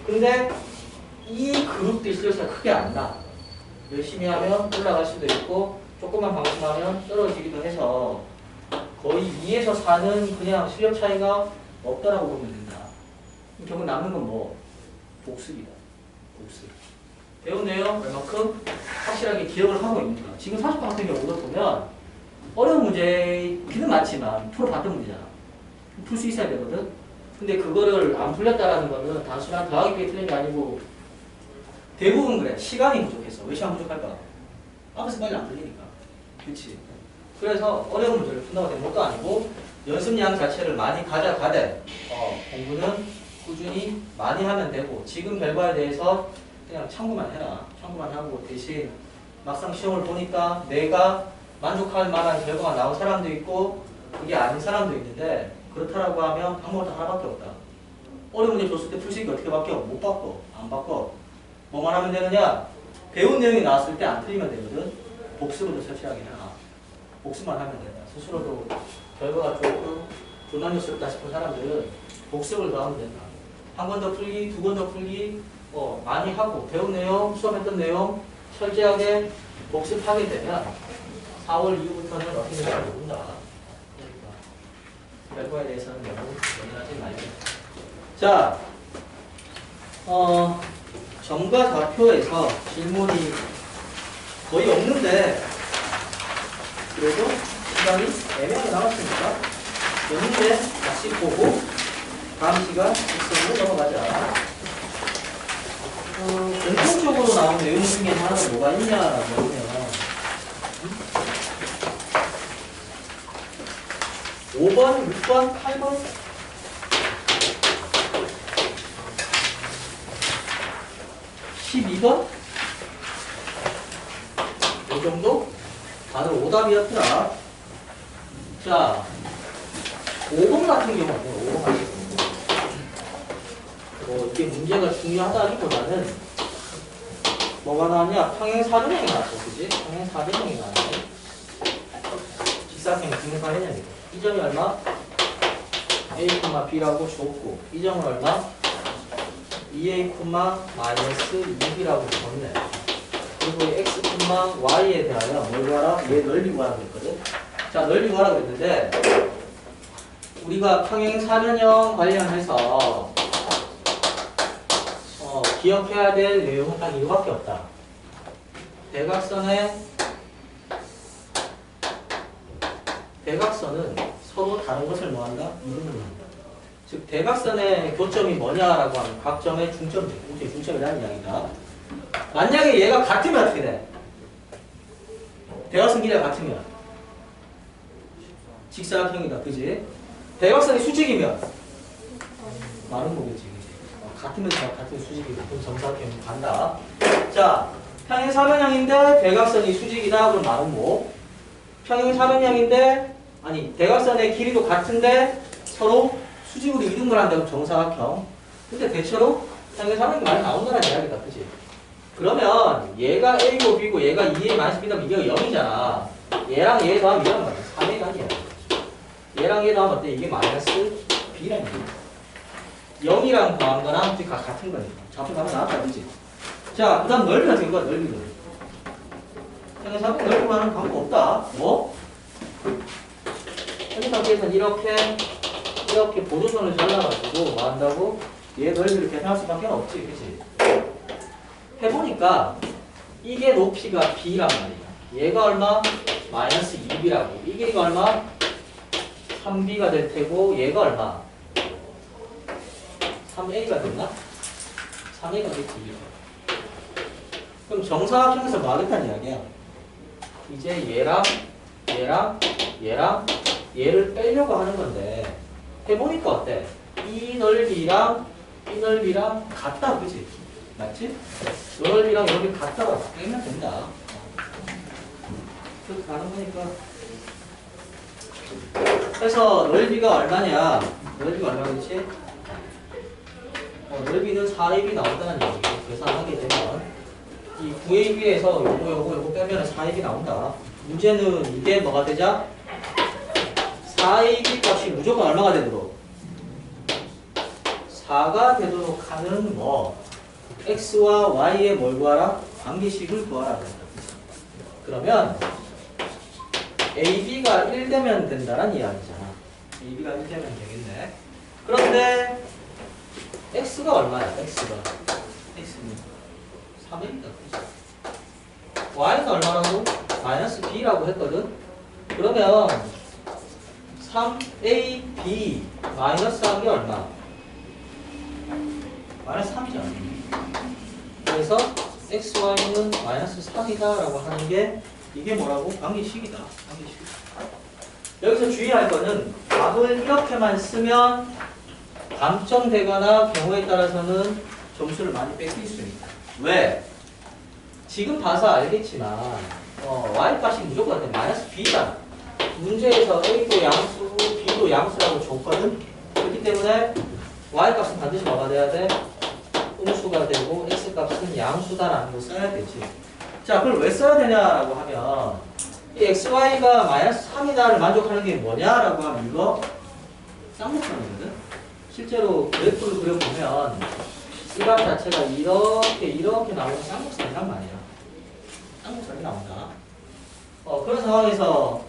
근데 이 그룹들 실력차가 크게 안 나. 열심히 하면 올라갈 수도 있고 조금만 방심하면 떨어지기도 해서 거의 2에서 4는 그냥 실력 차이가 없다라고 보면 된다. 결국 남는 건 뭐? 복습이다. 복습. 배운 내용 얼마큼 확실하게 기억을 하고 있는가. 지금 40번 같은 경우도 보면 어려운 문제기는 많지만 풀어봤던 문제잖아. 풀 수 있어야 되거든. 근데 그거를 안 풀렸다라는 거는 단순한 더하기 빼기 틀린 게 아니고 대부분 그래. 시간이 부족했어. 왜 시간 부족할까? 앞에서 빨리 안 풀리니까. 그렇지. 그래서 어려운 문제를 푼다고 된 것도 아니고 연습량 자체를 많이 가져가되 공부는 꾸준히 많이 하면 되고 지금 결과에 대해서 그냥 참고만 해라. 참고만 하고 대신 막상 시험을 보니까 내가 만족할 만한 결과가 나온 사람도 있고 그게 아닌 사람도 있는데 그렇다라고 하면 방법은 하나밖에 없다. 어려운 문제 줬을 때 풀식이 어떻게 바뀌어? 못 바꿔. 안 바꿔. 뭐만 하면 되느냐? 배운 내용이 나왔을 때 안 틀리면 되거든. 복습으로 철저하게 해라. 복습만 하면 된다. 스스로도 결과가 조금 불만족스럽다 싶은 사람들은 복습을 더 하면 된다. 한 번 더 풀기, 두 번 더 풀기 많이 하고 배운 내용, 수업했던 내용 철저하게 복습하게 되면 4월 이후부터는 어떻게 될지 모른다. 그러니까 결과에 대해서는 너무 연연하지 말고. 자, 점과 좌표에서 질문이 거의 없는데 그래도 시간이 애매하게 남았으니까 문제 다시 보고 다음 시간 직선으로 넘어가자. 공통적으로 나온 내용 중에 하나는 뭐가 있냐라고 하면 5번, 6번, 8번 12번 이 정도? 다들 오답이었더라. 자, 5번 같은 경우는 5번 같은 경우 이게 문제가 중요하다기보다는 뭐가 나왔냐? 평행사변형이 나왔어. 그지? 평행사변형이 나왔네. 직사평 평행사변형이고 이 점이 얼마? A, B라고 줬고 이 점은 얼마? 2A, 마이너스 2B라고 줬네. 그리고 X, Y에 대하여 뭘 구하라? 얘 넓이 구하라고 했거든. 자, 넓이 구하라고 했는데 우리가 평행사변형 관련해서 기억해야 될 내용은 딱 이거밖에 없다. 대각선은 서로 다른 것을 뭐한다? 이등분을 한다. 즉 대각선의 교점이 뭐냐라고 하면 각 점의 중점이라는 이야기다. 만약에 얘가 같으면 어떻게 돼? 대각선 길이가 같으면 직사각형이다. 그지? 대각선이 수직이면 마른 거겠지. 같으면 같은 수직이고 그럼 정사각형이 간다. 자, 평행사변형인데 대각선이 수직이다. 그럼 말은 뭐? 평행사변형인데 아니 대각선의 길이도 같은데 서로 수직으로 이등분 한다고 정사각형. 근데 대체로 평행사변형이 많이 나온다는 이야기다. 그치? 그러면 얘가 A고 B고 얘가 2A 마이너스 B다 이게 0이잖아. 얘랑 얘 더하면 이런 거야. 3A가 아니야. 얘랑 얘 더하면 어때? 이게 마이너스 B라는 거야. 0이랑 더한 거랑 같은 거니까. 좌표가 나왔다. 그치? 자, 그 다음 넓이가 된 거야. 넓이는. 평행사변 넓이만 하는 방법 없다. 뭐? 현 상태에서는 이렇게 보조선을 잘라가지고 뭐 한다고? 얘 넓이를 계산할 수밖에 없지. 그치? 해보니까 이게 높이가 B란 말이야. 얘가 얼마? 마이너스 2B라고. 이 길이가 얼마? 3B가 될 테고 얘가 얼마? 3A가 됐나? 3A가 됐지. 그럼 정사각형에서 뭐 하겠다는 이야기야? 이제 얘랑 얘를 빼려고 하는 건데 해보니까 어때? 이 넓이랑 같다. 그치? 맞지? 요 넓이랑 여기 같다가 빼면 된다. 그렇게 가는 거니까. 그래서 넓이가 얼마냐? 넓이가 얼마겠지? 넓이는 4ab이 나온다는 얘기. 계산하게 되면 이 9ab에서 요거 빼면 4ab이 나온다. 문제는 이게 뭐가 되자? 4ab 값이 무조건 얼마가 되도록? 4가 되도록 하는 뭐 x와 y의 뭘 구하라? 관계식을 구하라. 그러면 ab가 1 되면 된다는 이야기잖아. ab가 1 되면 되겠네. 그런데 x가 얼마야? x는 3이니까 y는 얼마라고? 마이너스 b라고 했거든. 그러면 3ab 마이너스 한 게 얼마? 마이너스 3이잖아. 그래서 xy는 마이너스 3이다 라고 하는 게 이게 뭐라고? 관계식이다. 관계식. 여기서 주의할 거는 답을 이렇게만 쓰면 감점되거나 경우에 따라서는 점수를 많이 뺏길 수 있다. 왜? 지금 봐서 알겠지만 y 값이 무조건 마이너스 b잖아. 문제에서 a도 양수, b도 양수라고 줬거든. 그렇기 때문에 y 값은 반드시 뭐가 돼야 돼? 음수가 되고 x 값은 양수다라는 거 써야 되지. 자, 그걸 왜 써야 되냐라고 하면 이 xy가 마이너스 3이다를 만족하는 게 뭐냐라고 하면 이거 쌍곡선이거든. 실제로 그래프를 그려보면 이 값 자체가 이렇게 나오는 쌍곡선이란 말이야. 쌍곡선이 나온다. 그런 상황에서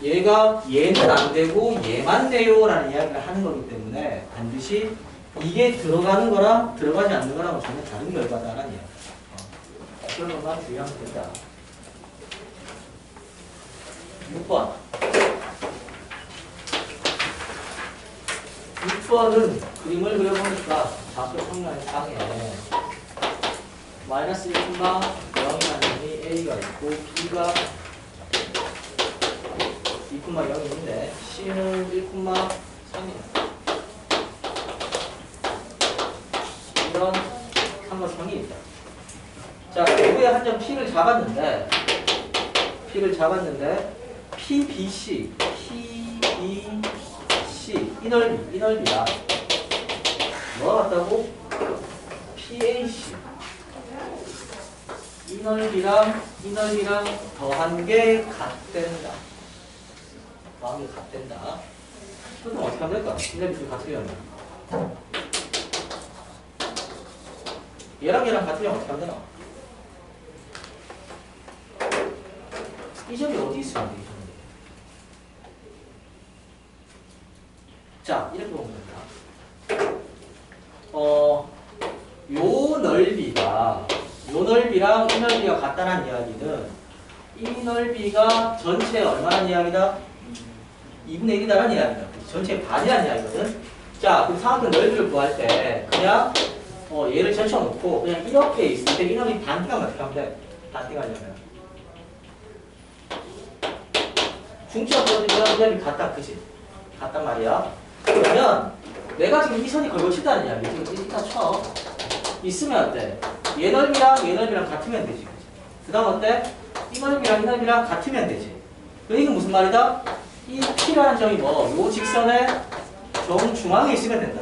얘는 안 되고 얘만 돼요 라는 이야기를 하는 거기 때문에 반드시 이게 들어가는 거랑 들어가지 않는 거랑 전혀 다른 결과다라는 이야기. 그런 것만 주의하면 된다. 6번. 6번은 그림을 그려보니까 좌표 평면상에 마이너스 1콤마 0이라는 A가 있고 B가 2콤마 0인데 C는 1콤마 3이야. 이런 삼각형이 있다. 자, 외부에 한 점 P를 잡았는데 PBC 이 넓이야. 뭐가 같다고? PAC 이 넓이랑 더한 게 같된다. 더한 게 같된다. 그럼 어떻게 하면 될까? 이 넓이 같으려면 얘랑 같으려면 어떻게 하면 되나? 이 점이 어디 있어야 돼? 이 점이. 자, 이렇게 보면 됩니다. 요 넓이랑 이 넓이가 같다는 이야기는 이 넓이가 전체 얼마란 이야기다? 2분의 1이다라는 이야기다. 전체 반이라는 이야기거든. 자, 그럼 삼각형 넓이를 구할 때 그냥 얘를 제쳐놓고 그냥 이렇게 있을 때 이 넓이 반띵하면 어떻게 하면 돼? 반띵하려면 중점적으로 이 넓이 같다, 그치? 같단 말이야. 그러면 내가 지금 이 선이 걸거친다는 이야기. 지금 일단 쳐. 있으면 어때? 얘 넓이랑 같으면 되지, 그치? 그 다음 어때? 이 넓이랑 이 넓이랑 같으면 되지. 그럼 이건 무슨 말이다? 이 P라는 점이 뭐? 요 직선의 정중앙에 있으면 된다.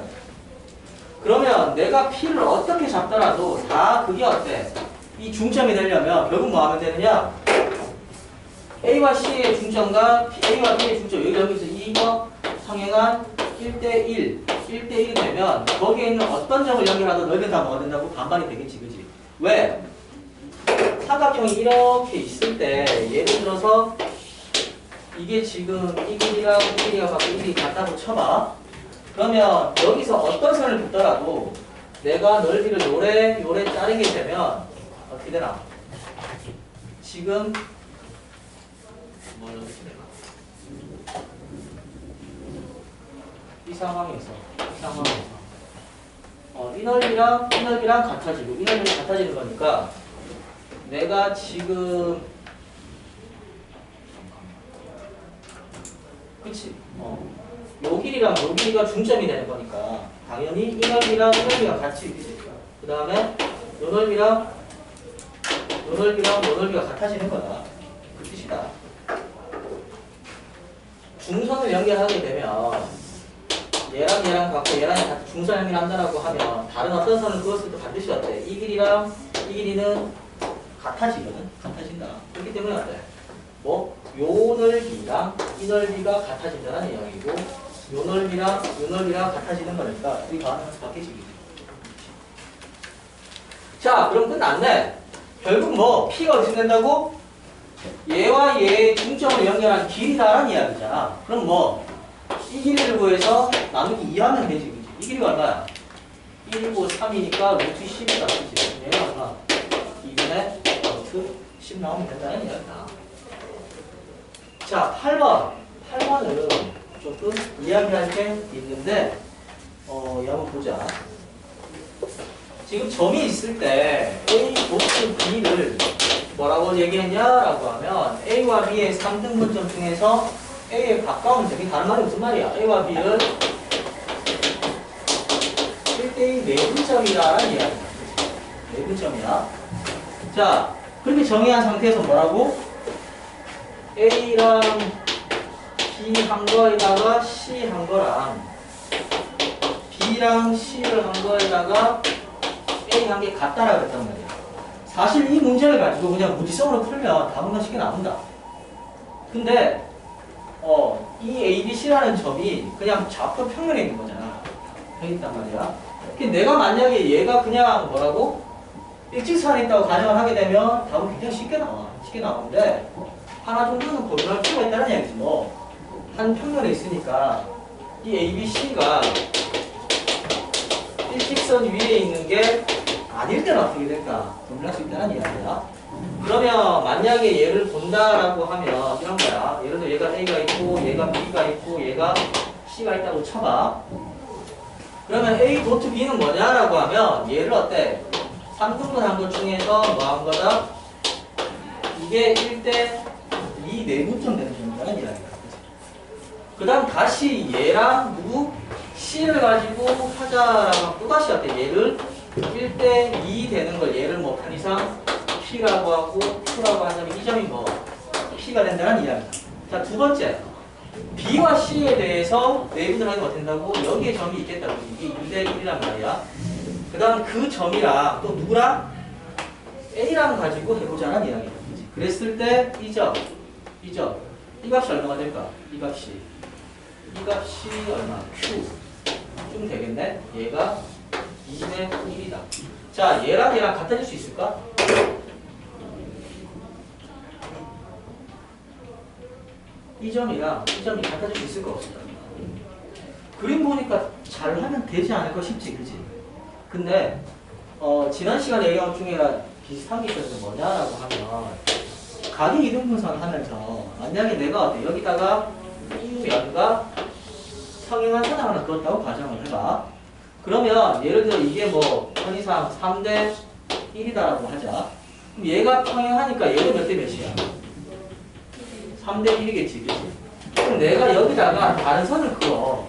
그러면 내가 P를 어떻게 잡더라도 다 그게 어때? 이 중점이 되려면 결국 뭐 하면 되느냐? A와 C의 중점과 A와 B의 중점 여기서 이거 성행한 1대1, 1대1이 되면 거기에 있는 어떤 점을 연결하든 넓이는 다 뭐가 된다고? 반반이 되겠지, 그지? 왜? 삼각형이 이렇게 있을 때 예를 들어서 이게 지금 이 길이랑 이 길이가 갖고 이 길이 같다고 쳐봐. 그러면 여기서 어떤 선을 긋더라도 내가 넓이를 요래 자르게 되면 어떻게 되나? 지금 뭘 넣지 내가? 이 상황에서 이 넓이랑 같아지고 이 넓이랑 같아지는 거니까 내가 지금 그치? 요 길이랑 요 길이가 중점이 되는 거니까 당연히 이 넓이랑 이 넓이가 같이 있지. 그 다음에 요 넓이랑 요 넓이가 같아지는 거다. 그 뜻이다. 중선을 연결하게 되면 얘랑 갖고 얘랑 같이 중선 연결한다라고 하면 다른 어떤 선을 그었을 때 반드시 어때? 이 길이랑 이 길이는 같아지거든? 같아진다. 그렇기 때문에 어때? 뭐, 요 넓이랑 이 넓이가 같아진다는 이야기고, 요 넓이랑 같아지는 거니까, 우리 반응은 바뀌지기. 자, 그럼 끝났네. 결국 뭐, P가 어떻게 된다고? 얘와 얘의 중점을 연결한 길이다라는 이야기잖아. 그럼 뭐, 이 길이를 구해서 나누기 2하면 되지, 그치? 이 길이가 얼마야? 1이고 3이니까 루트 10이다, 그치? 얘가 얼마? 2분의 루트 10 나오면 된다는 이야기다. 자, 8번은 조금 이야기할 게 있는데, 이 한번 보자. 지금 점이 있을 때 A 도트 B를 뭐라고 얘기했냐라고 하면 A와 B의 3등분점 중에서 A에 가까운 점이 다른 말이 무슨 말이야? A와 B를 1대1 내분점이라는 이야기야. 내분점이야. 자, 그렇게 정의한 상태에서 뭐라고? A랑 B 한 거에다가 C 한 거랑 B랑 C를 한 거에다가 A 한 게 같다라고 했단 말이야. 사실 이 문제를 가지고 그냥 무지성으로 풀면 답은 쉽게 나온다. 근데 이 A, B, C라는 점이 그냥 좌표 평면에 있는 거잖아. 여기 있단 말이야. 내가 만약에 얘가 그냥 뭐라고? 일직선에 있다고 가정을 하게 되면 답은 굉장히 쉽게 나와. 쉽게 나오는데 하나 정도는 고민할 필요가 있다는 얘기지 뭐. 한 평면에 있으니까 이 A, B, C가 일직선 위에 있는 게 아닐 때는 어떻게 될까? 고민할 수 있다는 이야기야. 그러면 만약에 얘를 본다라고 하면 이런 거야. 예를 들어 얘가 A가 있고 얘가 B가 있고 얘가 C가 있다고 쳐봐. 그러면 A 도트 B는 뭐냐라고 하면 얘를 어때? 3등분 한 것 중에서 뭐 한 거다? 이게 1대2 내분점 되는 점이라는 이야기야. 그 다음 다시 얘랑 누구? C를 가지고 하자라고 또다시 어때? 얘를 1대2 되는 걸 얘를 뭐 편의상 P라고 하고 Q라고 하자면 이 점이 뭐 P가 된다는 이야기야. 자, 두 번째. B와 C에 대해서 내분을 하면 어떻게 된다고? 여기에 점이 있겠다. 이게 2대1이란 말이야. 그 다음 그 점이랑 또 누구랑? A랑 가지고 해보자는 이야기야. 그랬을 때 이 점, 이 값이 얼마가 될까? 이 값이 얼마? Q 좀 되겠네? 얘가 2분의 1이다. 자, 얘랑 같아질 수 있을까? 이 점이랑 이 점이 같아질 수 있을까 없을까? 그림 보니까 잘 하면 되지 않을까 싶지, 그치? 근데 지난 시간에 얘기한 것 중에 비슷한 게 있었는데 뭐냐라고 하면 각인 이등분선 하면서 만약에 내가 여기다가 이 면과 평행한 선을 하나 그었다고 가정을 해봐. 그러면 예를 들어 이게 뭐 편의상 3대 1이다라고 하자. 그럼 얘가 평행하니까 얘도 몇 대 몇이야? 3대 1이겠지, 그치? 그럼 내가 여기다가 다른 선을 그어.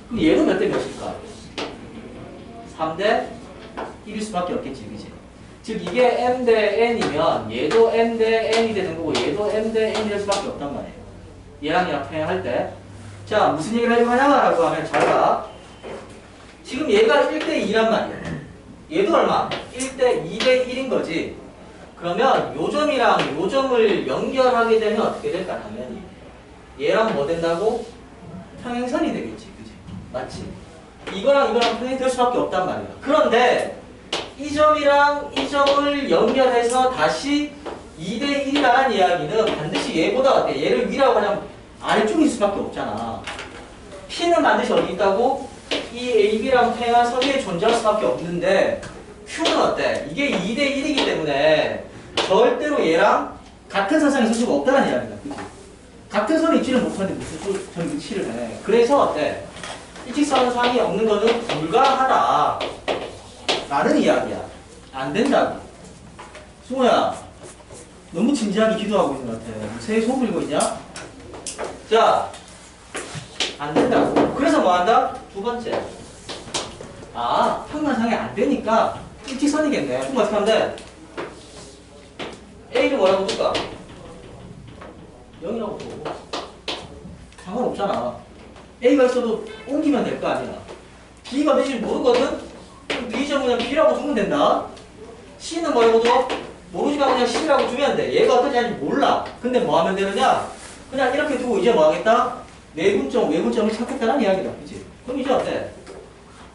그럼 얘도 몇 대 몇일까? 3대 1일 수밖에 없겠지, 그치? 즉 이게 m 대 n이면 얘도 m 대 n이 되는 거고 얘도 m 대 n이 될 수밖에 없단 말이에요. 얘랑 얘랑 평행할 때. 자, 무슨 얘기를 하려고 하냐라고 하면 잘 봐. 지금 얘가 1대 2란 말이에요. 얘도 얼마? 1대 2대 1인 거지. 그러면 요 점이랑 요 점을 연결하게 되면 어떻게 될까? 당연히 얘랑 뭐 된다고? 평행선이 되겠지. 그지? 맞지? 이거랑 평행이 될 수밖에 없단 말이야. 그런데 이 점이랑 이 점을 연결해서 다시 2대 1이라는 이야기는 반드시 얘보다 어때? 얘를 위라고 하면 아래쪽일 수밖에 없잖아. P는 반드시 어디 있다고? 이 AB랑 평행한 선에 존재할 수밖에 없는데 Q는 어때? 이게 2대 1이기 때문에 절대로 얘랑 같은 선상에 설 수가 없다는 이야기야. 그치? 같은 선에 있지는 못하는데 무슨 전 위치를 해. 그래서 어때? 일직선상이 없는 거는 불가하다 라는 이야기야. 안 된다고. 승호야, 너무 진지하게 기도하고 있는 것 같아. 새해 손 불고 있냐? 자, 안 된다고. 그래서 뭐 한다? 두 번째. 아, 평면상이 안 되니까 일직선이겠네. 그럼 어떻게 하면 돼? A를 뭐라고 줄까? 0이라고 줘. 상관없잖아. A가 있어도 옮기면 될 거 아니야. B가 될지 모르거든? 그럼 B 점 그냥 B라고 주면 된다. C는 뭐라고 줘? 모르지만 그냥 C라고 주면 돼. 얘가 어떤지 아직 몰라. 근데 뭐 하면 되느냐? 그냥 이렇게 두고 이제 뭐 하겠다? 내분점, 외분점을 찾겠다는 이야기다. 그치? 그럼 이제 어때?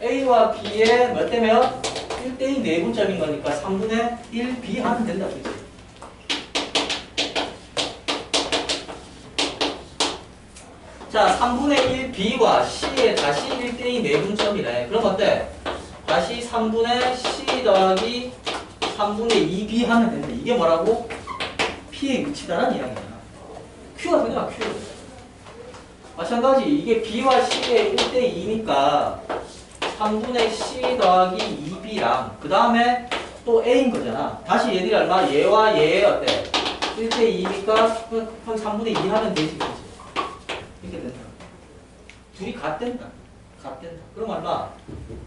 A와 B의 몇 대면? 1대2 내분점인 거니까 3분의 1B 하면 된다. 그치? 자, 3분의 1B와 C의 다시 1대2 내분점이래. 그럼 어때? 다시 3분의 C 더하기 3분의 2B 하면 된다. 이게 뭐라고? P의 위치다라는 이야기야. Q가 되냐, Q. 마찬가지, 이게 B와 C의 1대2니까 3분의 C 더하기 2B랑 그 다음에 또 A인 거잖아. 다시 얘들이 얼마? 얘와 얘의 어때? 1대2니까 그냥 3분의 2 하면 되지. 그치? 이렇게 된다. 둘이 같댄다. 같댄다. 그럼 얼마?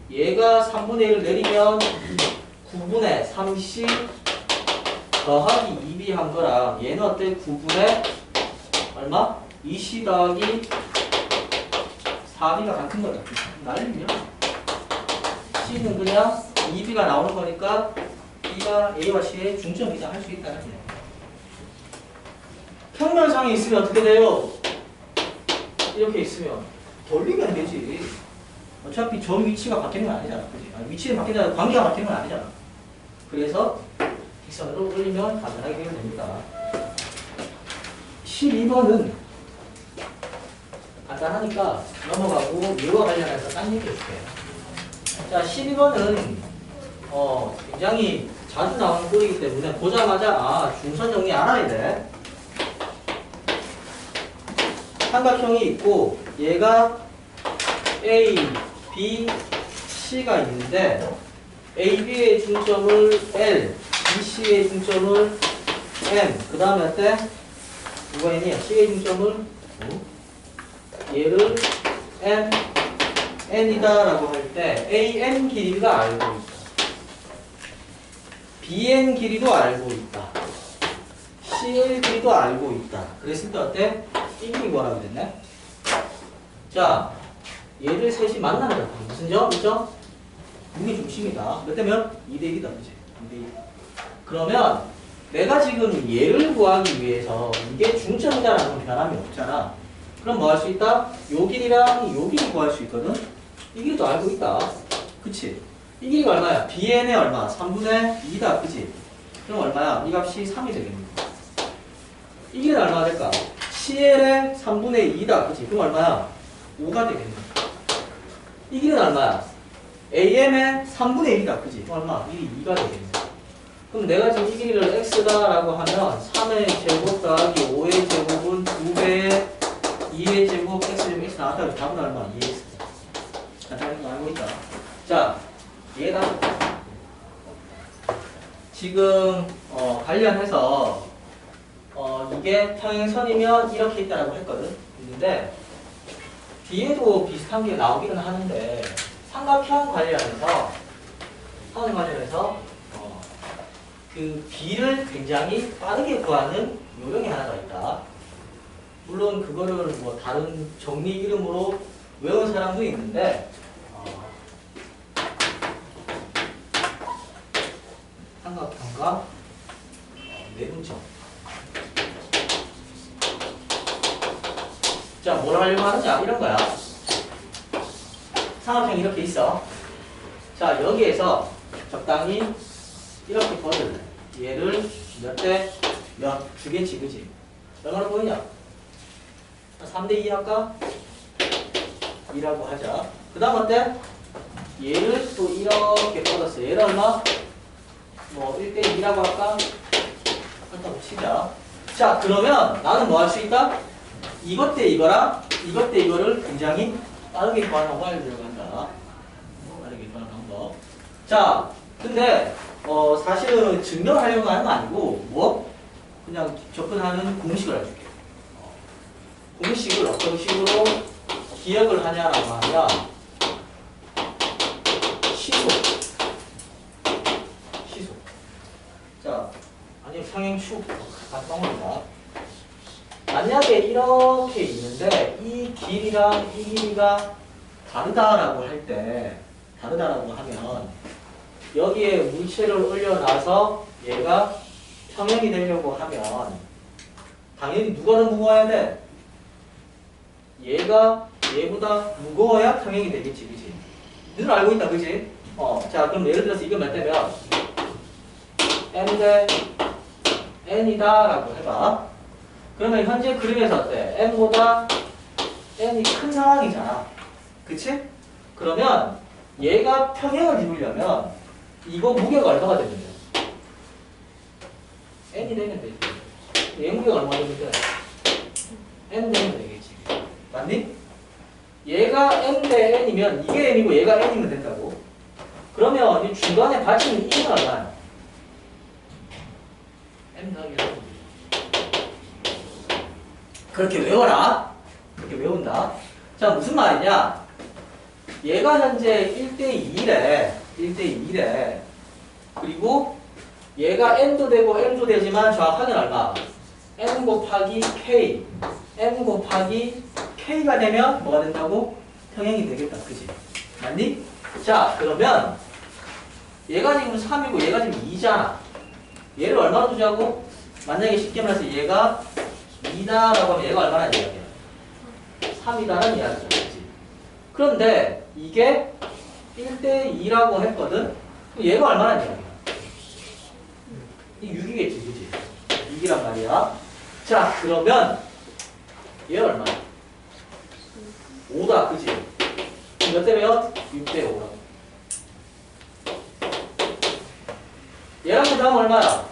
얘가 3분의 1을 내리면 9분의 3C 더하기 2B 한 거랑 얘는 어때? 9분의 얼마? 2C 더하기 4B가 같은 거다. 날리면 C는 그냥 2B가 나오는 거니까 B가 A와 C의 중점이다 할 수 있다는 거예요. 평면상이 있으면 어떻게 돼요? 이렇게 있으면 돌리면 되지. 어차피 점 위치가 바뀌는 건 아니잖아. 그치? 아니, 위치는 바뀌는 관계가 바뀌는 건 아니잖아. 그래서 직선으로 올리면 간단하게 되면 됩니다. 12번은 간단하니까 넘어가고 이와 관련해서 딴 얘기 해줄게요. 자, 12번은 굉장히 자주 나오는 꼴이기 때문에 보자마자 아, 중선 정리 알아야 돼. 삼각형이 있고 얘가 A, B, C가 있는데 AB의 중점을 L, BC의 중점을 M, 그 다음에 어때? 누가 있니? C의 중점을 얘를 M, N이다 라고 할 때 AN 길이가 알고 있다. BN 길이도 알고 있다. CL 길이도 알고 있다. 그랬을 때 어때? 이 길이 뭐라고 됐네? 자, 얘를 셋이 만나는 거 무슨 점? 이 점? 무게 중심이다. 몇 대면? 2대 1이다. 그치? 2대 1. 그러면 내가 지금 얘를 구하기 위해서 이게 중점이다라는 변함이 없잖아. 그럼 뭐 할 수 있다? 요 길이랑 요 길이 구할 수 있거든? 이 길이도 알고 있다. 그치? 이 길이가 얼마야? BN의 얼마? 3분의 2다. 그치? 그럼 얼마야? 이 값이 3이 되겠네. 이 길이는 얼마가 될까? CL의 3분의 2다. 그치? 그럼 얼마야? 5가 되겠네. 이 길이는 얼마야? AM의 3분의 1이다. 그치? 그럼 얼마? 이 2가 되겠네. 그럼 내가 지금 이 길이를 x다라고 하면 3의 제곱 더하기 5의 제곱은 2배의 2의 제곱 x 제곱 x 나왔다. 답은 얼마? 2x. 간단하게 알고 있다. 자, 얘다. 지금 관련해서 이게 평행선이면 이렇게 있다라고 했거든. 있는데 뒤에도 비슷한 게 나오기는 하는데 삼각형 관련해서 그 B를 굉장히 빠르게 구하는 요령이 하나가 있다. 물론 그거를 뭐 다른 정리 이름으로 외운 사람도 있는데 삼각형과 내분점. 자, 뭘 하려고 하느냐 이런 거야. 삼각형이 이렇게 있어. 자, 여기에서 적당히 이렇게 뻗을래. 얘를 몇 대 몇 주겠지, 그지? 얼마나 보이냐? 3대 2 할까? 2라고 하자. 그 다음 어때? 얘를 또 이렇게 뻗었어. 얘를 얼마? 뭐 1대 2라고 할까? 일단 치자. 자, 그러면 나는 뭐 할 수 있다? 이것 대 이거랑 이것 대 이거를 굉장히 빠르게 구하는 방법을 알려주려고 한다. 빠르게 구하는 방법. 자, 근데 사실은 증명하려고 하는 거 아니고 뭐? 그냥 접근하는 공식을 알려줄게. 공식을 어떤 식으로 기억을 하냐라고 하면 시속. 자, 아니면 평행축 가까웁니다. 만약에 이렇게 있는데 이 길이랑 이 길이가 다르다라고 할 때 다르다라고 하면 여기에 물체를 올려놔서 얘가 평행이 되려고 하면 당연히 누가 더 무거워야 돼? 얘가 얘보다 무거워야 평행이 되겠지, 그지? 너는 알고 있다, 그지? 자, 그럼 예를 들어서 이거 몇 대면 m 대 n이다라고 해봐. 그러면 현재 그림에서 어때? m보다 n이 큰 상황이잖아, 그치? 그러면 얘가 평행을 이루려면 이거 무게가 얼마가 되면 돼? n이 되면 되지. 얘 무게가 얼마가 되면 돼? n 되면 되겠지. 맞니? 얘가 m 대 n이면 이게 n이고 얘가 n이면 된다고. 그러면 이 중간에 받치는 1은 얼마야? m 더하기 1. 그렇게 외워라. 그렇게 외운다. 자, 무슨 말이냐? 얘가 현재 1대 2래. 1대 2래. 그리고 얘가 n도 되고 m도 되지만 정확하게 얼마? n 곱하기 k. n 곱하기 k가 되면 뭐가 된다고? 평행이 되겠다. 그지? 맞니? 자, 그러면 얘가 지금 3이고 얘가 지금 2잖아. 얘를 얼마나 두자고? 만약에 쉽게 말해서 얘가 2다라고 하면 얘가 얼마나 이야기야? 3이다라는 이야기야. 그치? 그런데 이게 1대 2라고 했거든? 얘가 얼마나 이야기야? 이 6이겠지, 그치? 6이란 말이야. 자, 그러면 얘가 얼마야? 5다, 그치? 몇 대 몇? 6대 5라고. 얘랑 그 다음 얼마야?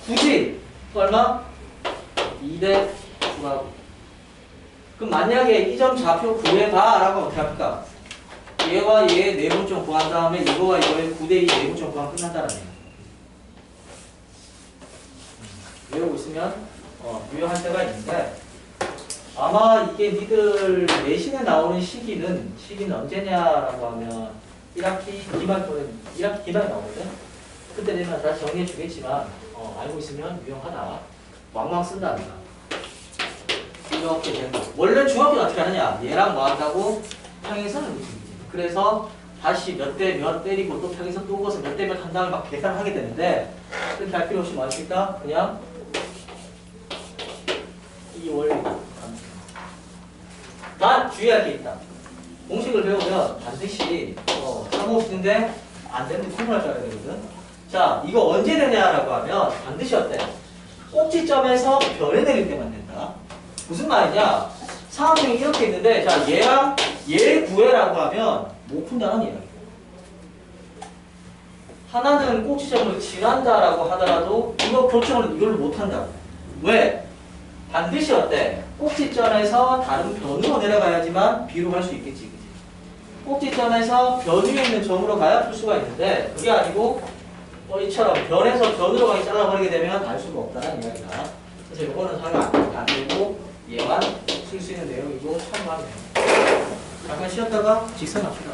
9지? 얼마? 2대 9라고. 그럼 만약에 이 점 좌표 구해봐 라고 하면 어떻게 할까? 얘와 얘의 내분점 구한 다음에 이거와 이거의 9대 2 내분점 구하면 끝난다는 얘기야. 외우고 있으면 유효할 때가 있는데 아마 이게 니들 내신에 나오는 시기는 언제냐라고 하면 1학기 기말 또는 1학기 기말에 나오거든. 그때 되면 다시 정리해 주겠지만 알고 있으면 유용하다. 왕왕 쓴다니까. 이렇게 되는 거. 원래 중학교는 어떻게 하느냐? 얘랑 뭐 한다고? 평행선을 그리지. 그래서 다시 몇 대 몇 때리고 또 평행선 또 그어서 몇 대 몇 한 다음에 막 계산을 하게 되는데 그렇게 할 필요 없이 뭐 할 수 있다? 그냥 이 원리다. 단 주의할 게 있다. 공식을 배우면 반드시 상호식인데 안 되는데 구분할 줄 알아야 되거든. 자, 이거 언제 되냐라고 하면 반드시 어때? 꼭지점에서 변해 내릴 때만 된다. 무슨 말이냐? 상황이 이렇게 있는데 자, 얘랑 얘 구해라고 하면 못 푼다는 이야기야. 하나는 꼭지점으로 지난다라고 하더라도 이거 교점을 이걸로 못 한다고. 왜? 반드시 어때? 꼭지점에서 다른 변으로 내려가야지만 B로 갈 수 있겠지, 그치? 꼭지점에서 변 위에 있는 점으로 가야 풀 수가 있는데 그게 아니고 이처럼 변에서 변으로 가게 잘라버리게 되면 알 수가 없다는 이야기다. 그래서 이거는 사용 안 되고 얘만 쓸 수 있는 내용이고 참고하면 돼요. 잠깐 쉬었다가 직선 합시다.